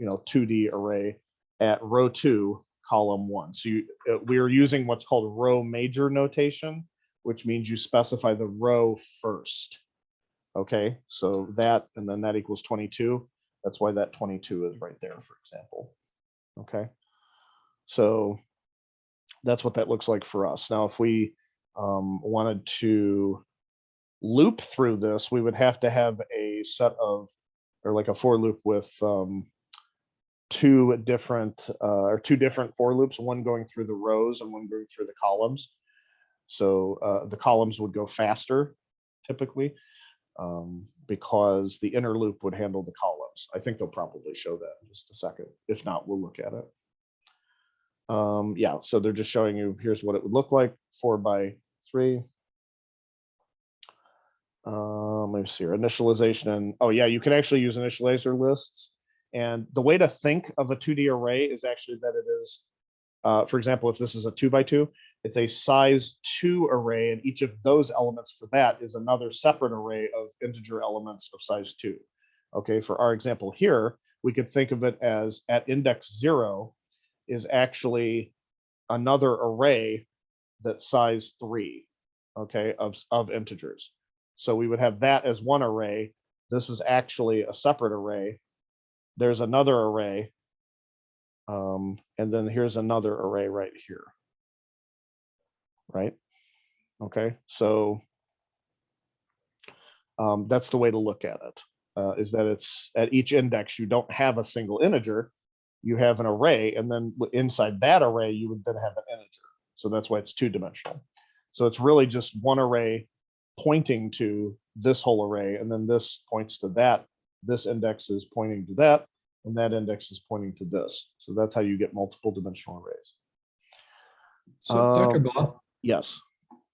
2D array at row 2, column 1. So we're using what's called row major notation, which means you specify the row first. Okay, so that, and then that equals 22. That's why that 22 is right there, for example. Okay, so that's what that looks like for us. Now, if we wanted to loop through this, we would have to have a set of, or like a for loop with two different for loops, one going through the rows and one going through the columns. So the columns would go faster typically because the inner loop would handle the columns. I think they'll probably show that in just a second. If not, we'll look at it. Yeah, so they're just showing you, here's what it would look like, 4 by 3. Let me see here, initialization. And oh yeah, you can actually use initializer lists. And the way to think of a 2D array is actually that it is, for example, if this is a 2 by 2, it's a size 2 array, and each of those elements for that is another separate array of integer elements of size 2. Okay, for our example here, we could think of it as at index 0 is actually another array that's size 3, okay, of integers. So we would have that as one array. This is actually a separate array. There's another array. And then here's another array right here. Right? Okay, so that's the way to look at it, is that it's at each index, you don't have a single integer, you have an array, and then inside that array, you would then have an integer. So that's why it's 2-dimensional. So it's really just one array pointing to this whole array, and then this points to that. This index is pointing to that, and that index is pointing to this. So that's how you get multiple dimensional arrays. So Dr. Ball, yes.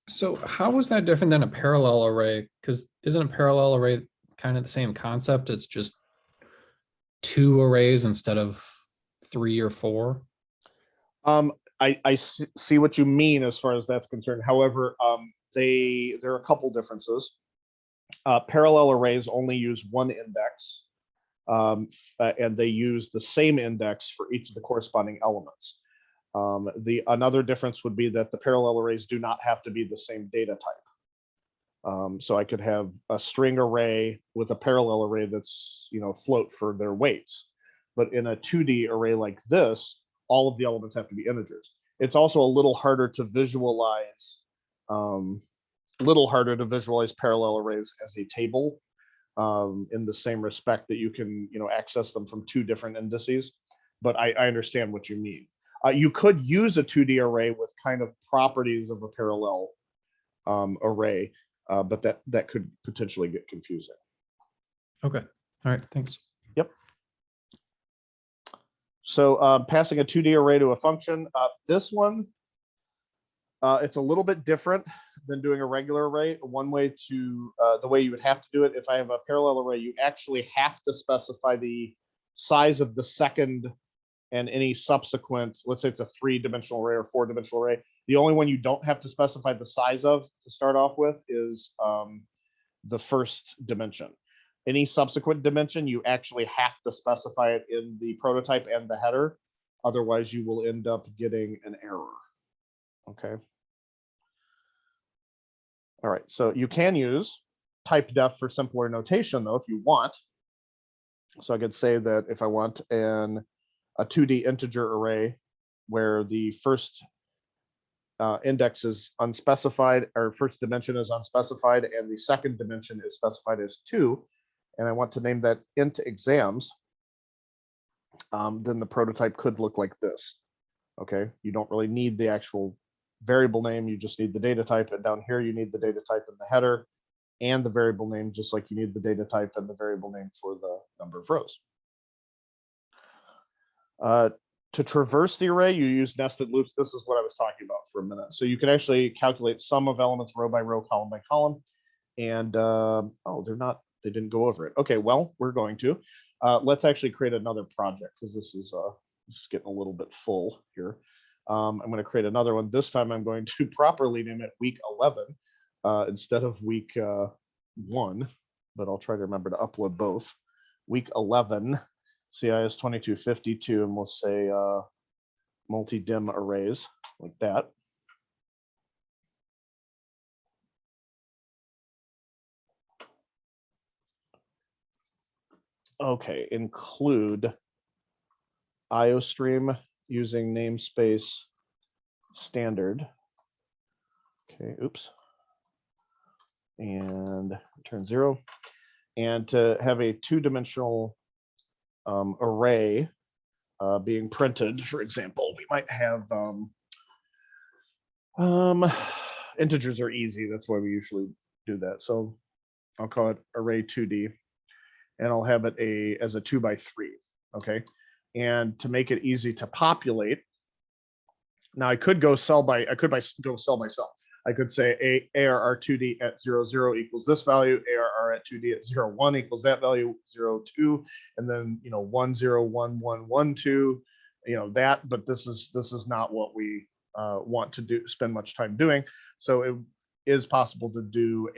So how is that different than a parallel array? Because isn't a parallel array kind of the same concept? It's just 2 arrays instead of 3 or 4. I see what you mean as far as that's concerned. However, there are a couple differences. Parallel arrays only use one index, and they use the same index for each of the corresponding elements. Another difference would be that the parallel arrays do not have to be the same data type. So I could have a string array with a parallel array that's, float for their weights. But in a 2D array like this, all of the elements have to be integers. It's also a little harder to visualize, parallel arrays as a table, in the same respect that you can, access them from 2 different indices. But I understand what you mean. You could use a 2D array with kind of properties of a parallel array, but that could potentially get confusing. Okay. All right. Thanks. Yep. So passing a 2D array to a function, this one, it's a little bit different than doing a regular array. One way to, the way you would have to do it, if I have a parallel array, you actually have to specify the size of the second and any subsequent, let's say it's a 3-dimensional array or 4-dimensional array. The only one you don't have to specify the size of to start off with is the first dimension. Any subsequent dimension, you actually have to specify it in the prototype and the header. Otherwise, you will end up getting an error. Okay. All right, so you can use type def for simpler notation, though, if you want. So I could say that if I want a 2D integer array where the first index is unspecified, or first dimension is unspecified, and the second dimension is specified as 2, and I want to name that int exams, then the prototype could look like this. Okay, you don't really need the actual variable name, you just need the data type, and down here you need the data type in the header and the variable name, just like you need the data type and the variable name for the number of rows. To traverse the array, you use nested loops. This is what I was talking about for a minute. So you can actually calculate sum of elements row by row, column by column. And oh, they didn't go over it. Okay, well, we're going to. Let's actually create another project because this is getting a little bit full here. I'm going to create another one. This time I'm going to properly name it week 11 instead of week 1, but I'll try to remember to upload both. Week 11, CIS 2252, and we'll say multi-dim arrays like that. Okay, include IOStream using namespace standard. Okay, oops. And return 0. And to have a 2-dimensional array being printed, for example, we might have integers are easy. That's why we usually do that. So I'll call it array 2D, and I'll have it as a 2x3. Okay, and to make it easy to populate, now I could go cell by cell. I could say ARR2D at 0, 0 equals this value, ARR at 2D at 0, 1 equals that value, 0, 2, and then 1, 0, 1, 1, 1, 2, that. But this is not what we want to do. Spend much time doing. So it is possible to do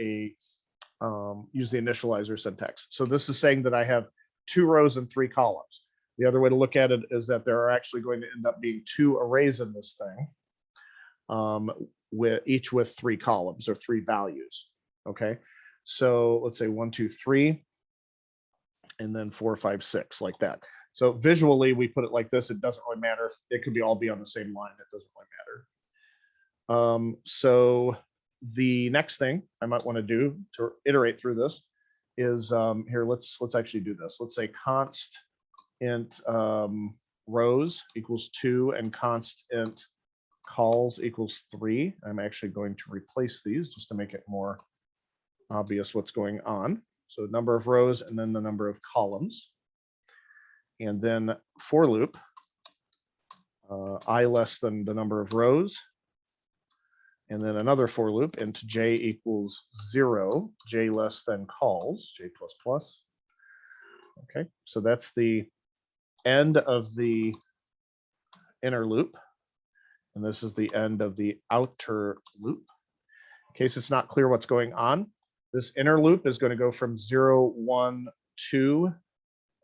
use the initializer syntax. So this is saying that I have 2 rows and 3 columns. The other way to look at it is that there are actually going to end up being 2 arrays in this thing, each with 3 columns or 3 values. Okay, so let's say 1, 2, 3, and then 4, 5, 6, like that. So visually, we put it like this. It doesn't really matter. It could all be on the same line. It doesn't really matter. So the next thing I might want to do to iterate through this is here. Let's actually do this. Let's say const int rows equals 2 and const int calls equals 3. I'm actually going to replace these just to make it more obvious what's going on. So number of rows and then the number of columns. And then for loop, I less than the number of rows. And then another for loop, int j equals 0, j less than calls, j plus plus. Okay, so that's the end of the inner loop. And this is the end of the outer loop. In case it's not clear what's going on, this inner loop is going to go from 0, 1, 2,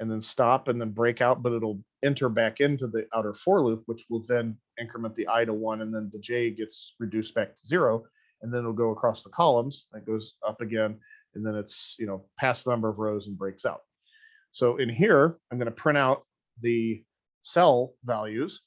and then stop and then break out, but it'll enter back into the outer for loop, which will then increment the I to 1, and then the j gets reduced back to 0, and then it'll go across the columns. That goes up again, and then it's past the number of rows and breaks out. So in here, I'm going to print out the cell values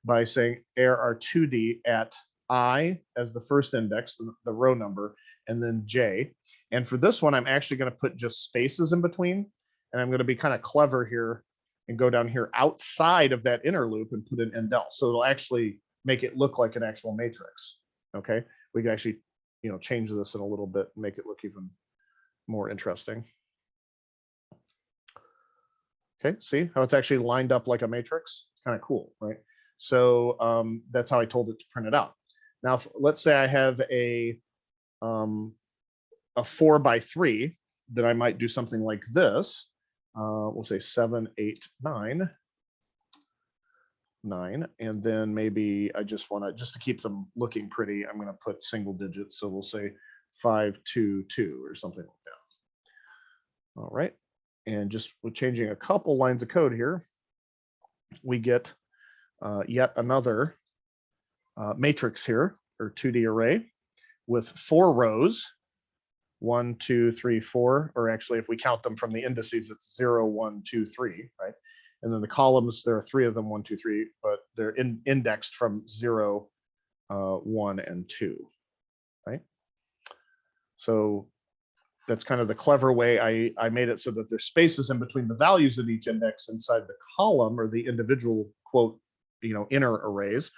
by saying ARR2D at I as the first index, the row number, and then j. And for this one, I'm actually going to put just spaces in between. And I'm going to be kind of clever here and go down here outside of that inner loop and put an indel. So it'll actually make it look like an actual matrix. Okay, we can actually change this in a little bit and make it look even more interesting. Okay, see how it's actually lined up like a matrix? It's kind of cool, right? So that's how I told it to print it out. Now, let's say I have a 4x3, then I might do something like this. We'll say 7, 8, 9, 9, and then maybe I just want to, just to keep them looking pretty, I'm going to put single digits. So we'll say 5, 2, 2 or something like that. All right, and just with changing a couple lines of code here, we get yet another matrix here, or 2D array with 4 rows. 1, 2, 3, 4, or actually, if we count them from the indices, it's 0, 1, 2, 3, right? And then the columns, there are 3 of them, 1, 2, 3, but they're indexed from 0, 1, and 2, right? So that's kind of the clever way I made it so that there's spaces in between the values of each index inside the column or the individual quote, inner arrays.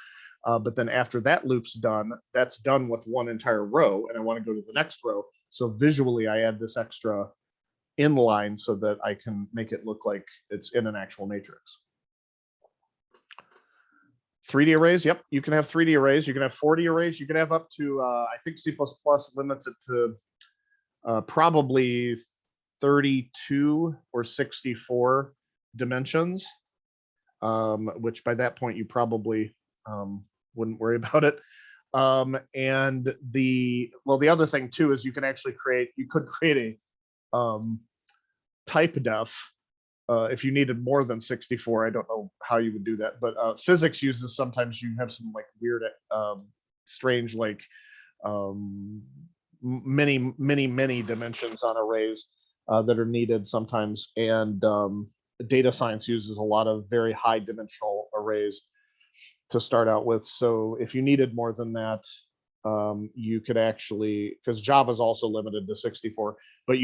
But then after that loop's done, that's done with one entire row, and I want to go to the next row. So visually, I add this extra inline so that I can make it look like it's in an actual matrix. 3D arrays, yep, you can have 3D arrays. You can have 4D arrays. You can have up to, I think C++ limits it to probably 32 or 64 dimensions, which by that point you probably wouldn't worry about it. And the other thing too is you could create a type def if you needed more than 64. I don't know how you would do that, but physics uses, sometimes you have some like weird, strange, like many dimensions on arrays that are needed sometimes. And data science uses a lot of very high dimensional arrays to start out with. So if you needed more than that, you could actually, because Java is also limited to 64, but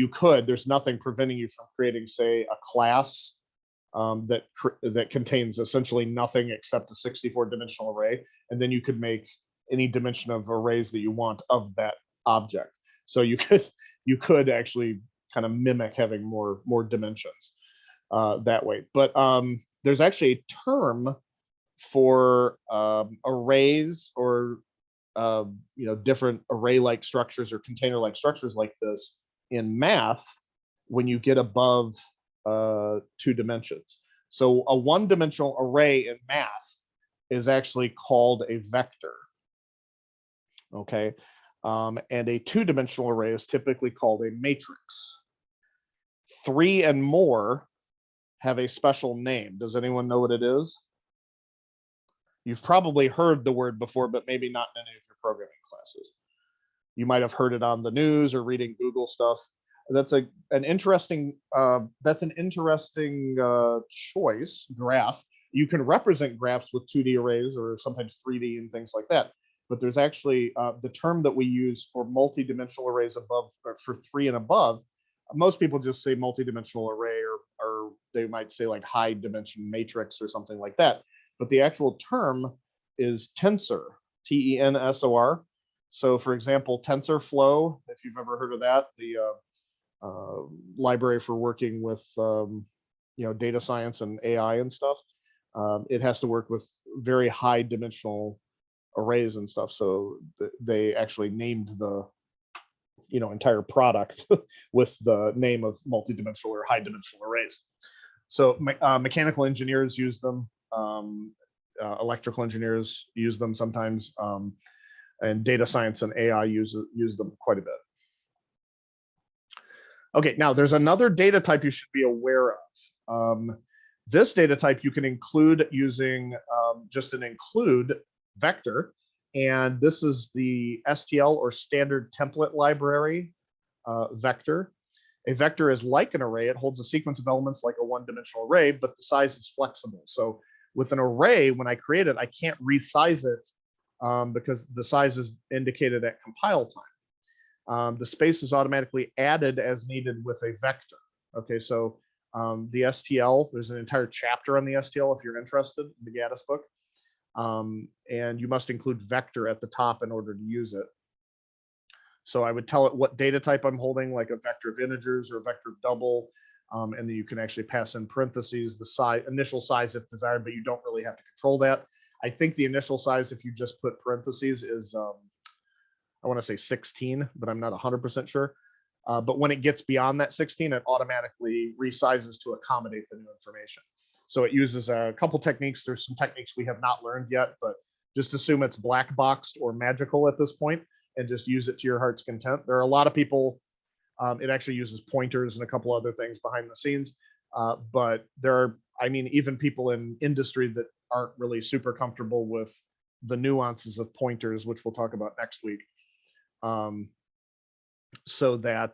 there's nothing preventing you from creating, say, a class that contains essentially nothing except a 64 dimensional array. And then you could make any dimension of arrays that you want of that object. So you could actually kind of mimic having more dimensions that way. But there's actually a term for arrays, or different array-like structures or container-like structures like this in math when you get above 2 dimensions. So a one-dimensional array in math is actually called a vector. Okay. And a 2-dimensional array is typically called a matrix. 3 and more have a special name. Does anyone know what it is? You've probably heard the word before, but maybe not in any of your programming classes. You might have heard it on the news or reading Google stuff. That's an interesting choice. Graph. You can represent graphs with 2D arrays or sometimes 3D and things like that. But there's actually the term that we use for multi-dimensional arrays above, or for 3 and above. Most people just say multi-dimensional array, or they might say like high dimension matrix or something like that. But the actual term is tensor, T-E-N-S-O-R. So for example, TensorFlow, if you've ever heard of that, the library for working with data science and AI and stuff, it has to work with very high dimensional arrays and stuff. So they actually named the entire product with the name of multi-dimensional or high dimensional arrays. So mechanical engineers use them, electrical engineers use them sometimes, and data science and AI use them quite a bit. Okay, now there's another data type you should be aware of. This data type you can include using just an include vector, and this is the STL, or standard template library vector. A vector is like an array. It holds a sequence of elements like a one-dimensional array, but the size is flexible. So with an array, when I create it, I can't resize it because the size is indicated at compile time. The space is automatically added as needed with a vector. Okay, so the STL, there's an entire chapter on the STL if you're interested in the Gaddis book. And you must include vector at the top in order to use it. So I would tell it what data type I'm holding, like a vector of integers or a vector of double. And then you can actually pass in parentheses, the size, initial size if desired, but you don't really have to control that. I think the initial size, if you just put parentheses, is, I want to say 16, but I'm not 100% sure. But when it gets beyond that 16, it automatically resizes to accommodate the new information. So it uses a couple techniques. There's some techniques we have not learned yet, but just assume it's black boxed or magical at this point and just use it to your heart's content. There are a lot of people, it actually uses pointers and a couple other things behind the scenes. But there are, even people in industry that aren't really super comfortable with the nuances of pointers, which we'll talk about next week. So that,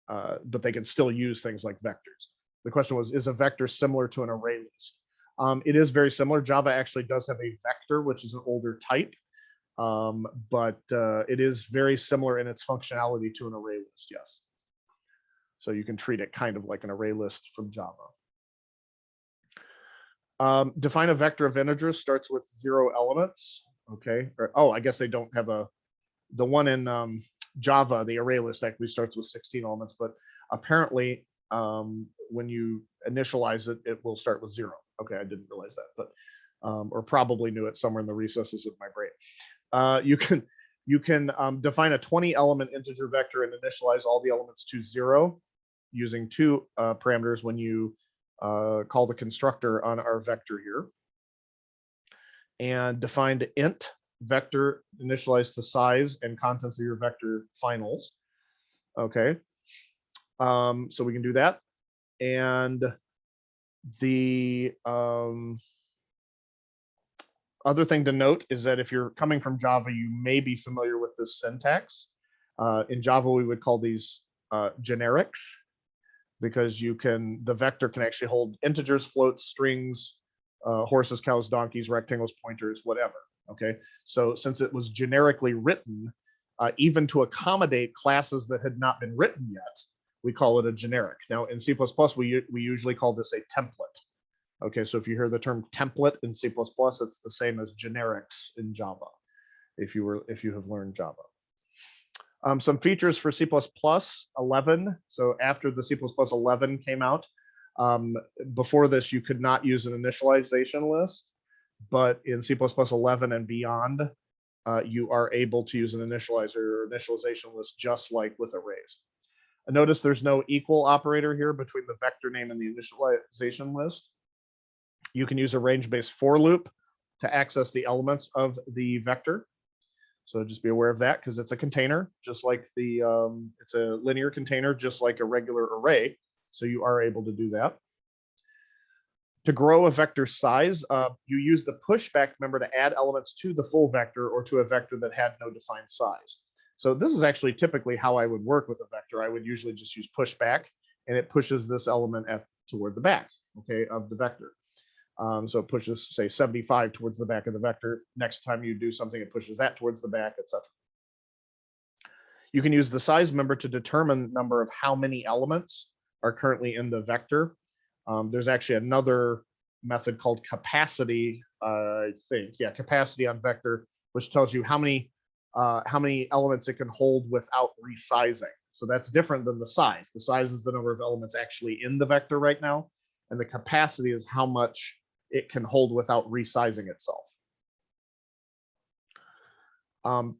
but they can still use things like vectors. The question was, is a vector similar to an array list? It is very similar. Java actually does have a vector, which is an older type, but it is very similar in its functionality to an array list, yes. So you can treat it kind of like an array list from Java. Define a vector of integers, starts with 0 elements, okay? I guess they don't have the one in Java, the array list actually starts with 16 elements, but apparently when you initialize it, it will start with 0. Okay, I didn't realize that, but or probably knew it somewhere in the recesses of my brain. You can define a 20 element integer vector and initialize all the elements to 0 using two parameters when you call the constructor on our vector here. And defined int vector initialized to size and contents of your vector finals. Okay, so we can do that. And the other thing to note is that if you're coming from Java, you may be familiar with this syntax. In Java, we would call these generics, because the vector can actually hold integers, floats, strings, horses, cows, donkeys, rectangles, pointers, whatever. Okay, so since it was generically written, even to accommodate classes that had not been written yet, we call it a generic. Now in C++, we usually call this a template. Okay, so if you hear the term template in C++, it's the same as generics in Java, if you have learned Java. Some features for C++ 11. So after the C++ 11 came out, before this, you could not use an initialization list, but in C++ 11 and beyond, you are able to use an initializer or initialization list just like with arrays. Notice there's no equal operator here between the vector name and the initialization list. You can use a range-based for loop to access the elements of the vector. So just be aware of that, because it's a container, just like it's a linear container, just like a regular array. So you are able to do that. To grow a vector size, you use the pushback member to add elements to the full vector or to a vector that had no defined size. So this is actually typically how I would work with a vector. I would usually just use pushback, and it pushes this element toward the back, okay, of the vector. So it pushes, say, 75 towards the back of the vector. Next time you do something, it pushes that towards the back, etc. You can use the size member to determine the number of how many elements are currently in the vector. There's actually another method called capacity, I think. Yeah, capacity on vector, which tells you how many elements it can hold without resizing. So that's different than the size. The size is the number of elements actually in the vector right now, and the capacity is how much it can hold without resizing itself.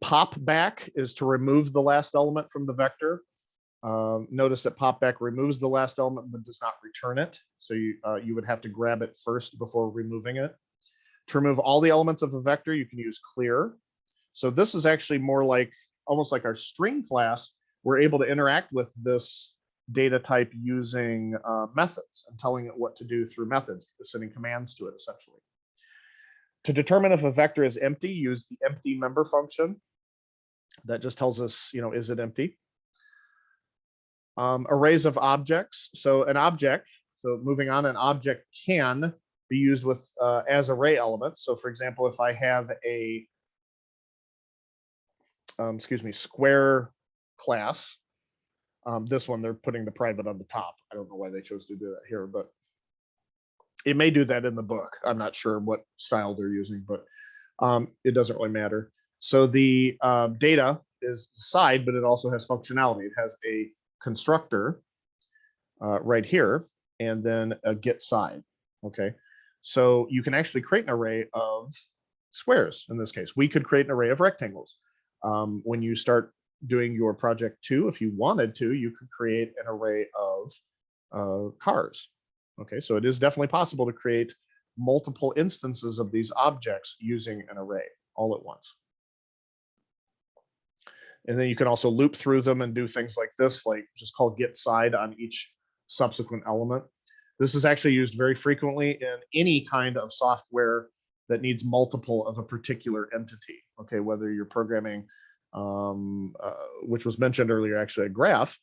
Pop back is to remove the last element from the vector. Notice that pop back removes the last element but does not return it. So you would have to grab it first before removing it. To remove all the elements of a vector, you can use clear. So this is actually more like almost like our string class. We're able to interact with this data type using methods and telling it what to do through methods, sending commands to it essentially. To determine if a vector is empty, use the empty member function. That just tells us, is it empty? Arrays of objects. So an object, moving on, an object can be used with as array elements. So for example, if I have a square class, this one, they're putting the private on the top. I don't know why they chose to do that here, but it may do that in the book. I'm not sure what style they're using, but it doesn't really matter. So the data is side, but it also has functionality. It has a constructor right here, and then a get side. Okay, so you can actually create an array of squares. In this case, we could create an array of rectangles. When you start doing your project 2, if you wanted to, you could create an array of cars. Okay, so it is definitely possible to create multiple instances of these objects using an array all at once. And then you can also loop through them and do things like this, like just call get side on each subsequent element. This is actually used very frequently in any kind of software that needs multiple of a particular entity. Okay, whether you're programming, which was mentioned earlier, actually a graph,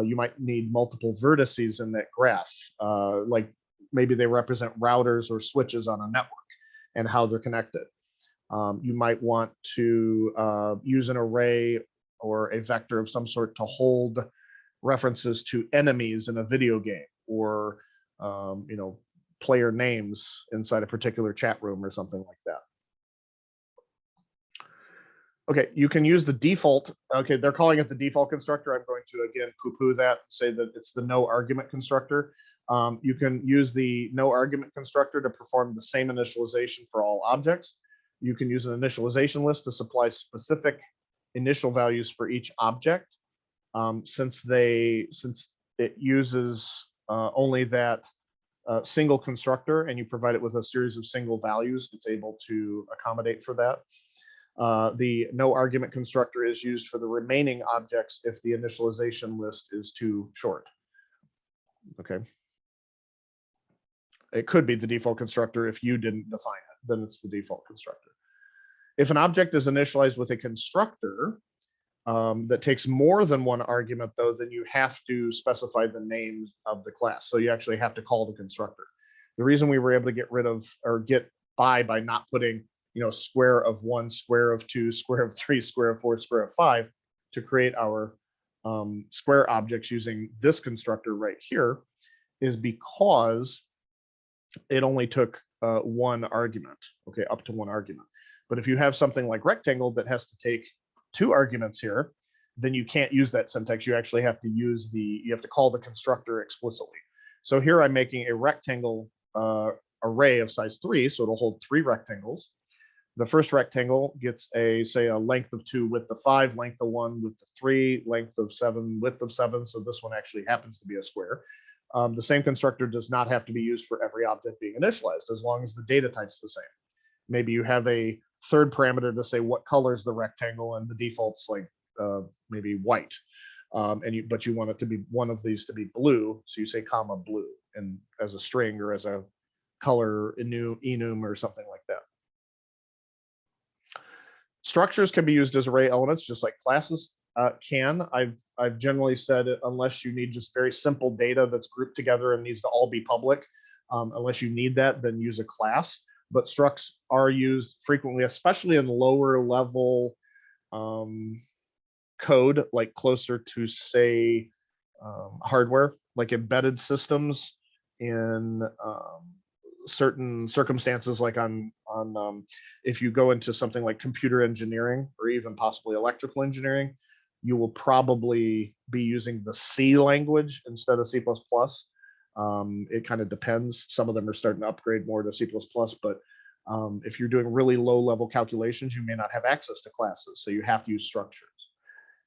you might need multiple vertices in that graph. Like maybe they represent routers or switches on a network and how they're connected. You might want to use an array or a vector of some sort to hold references to enemies in a video game, or player names inside a particular chat room or something like that. Okay, you can use the default. Okay, they're calling it the default constructor. I'm going to again poo-poo that and say that it's the no argument constructor. You can use the no argument constructor to perform the same initialization for all objects. You can use an initialization list to supply specific initial values for each object, since it uses only that single constructor, and you provide it with a series of single values, it's able to accommodate for that. The no argument constructor is used for the remaining objects if the initialization list is too short. Okay. It could be the default constructor if you didn't define it, then it's the default constructor. If an object is initialized with a constructor that takes more than one argument, though, then you have to specify the name of the class. So you actually have to call the constructor. The reason we were able to get rid of or get by not putting, square of 1, square of 2, square of 3, square of 4, square of 5 to create our square objects using this constructor right here is because it only took one argument, okay, up to one argument. But if you have something like rectangle that has to take 2 arguments here, then you can't use that syntax. You actually have to use you have to call the constructor explicitly. So here I'm making a rectangle array of size 3, so it'll hold 3 rectangles. The first rectangle gets say a length of 2, width of 5, length of 1, width of 3, length of 7, width of 7. So this one actually happens to be a square. The same constructor does not have to be used for every object being initialized, as long as the data type's the same. Maybe you have a third parameter to say what color is the rectangle, and the default's like maybe white, but you want it to be one of these to be blue, so you say comma blue, and as a string or as a color enum or something like that. Structures can be used as array elements, just like classes can. I've generally said, unless you need just very simple data that's grouped together and needs to all be public, unless you need that, then use a class. But structs are used frequently, especially in lower level code, like closer to, say, hardware, like embedded systems in certain circumstances, like on if you go into something like computer engineering or even possibly electrical engineering, you will probably be using the C language instead of C++. It kind of depends. Some of them are starting to upgrade more to C++, but if you're doing really low level calculations, you may not have access to classes, so you have to use structures.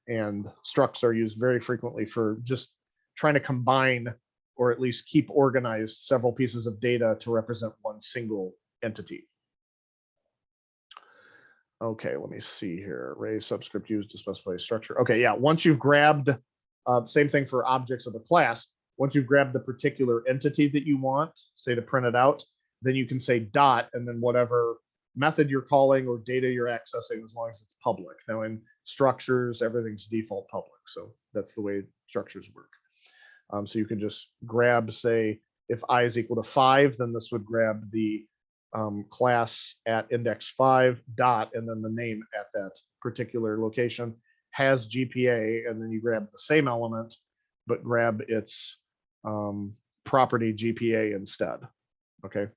And structs are used very frequently for just trying to combine or at least keep organized several pieces of data to represent one single entity. Okay, let me see here. Array subscript used to specify structure. Okay, yeah, once you've grabbed, same thing for objects of a class, once you've grabbed the particular entity that you want, say to print it out, then you can say dot, and then whatever method you're calling or data you're accessing, as long as it's public. Now in structures, everything's default public. So that's the way structures work. So you can just grab, say, if I is equal to 5, then this would grab the class at index 5 dot, and then the name at that particular location has GPA, and then you grab the same element, but grab its property GPA instead. Okay.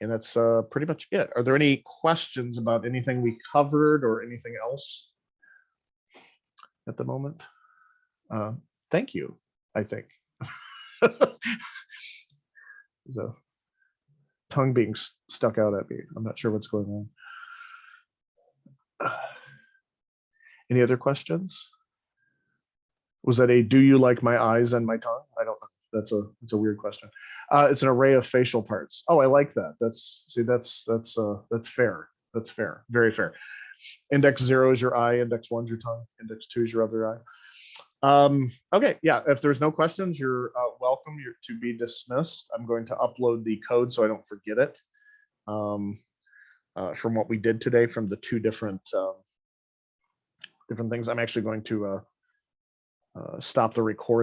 And that's pretty much it. Are there any questions about anything we covered or anything else at the moment? Thank you, I think. There's a tongue being stuck out at me. I'm not sure what's going on. Any other questions? Was that a do you like my eyes and my tongue? I don't know. That's a weird question. It's an array of facial parts. Oh, I like that. That's fair. That's fair. Very fair. Index 0 is your eye, index 1 is your tongue, index 2 is your other eye. Okay, yeah, if there's no questions, you're welcome. You're to be dismissed. I'm going to upload the code so I don't forget it from what we did today, from the 2 different things. I'm actually going to stop the recording.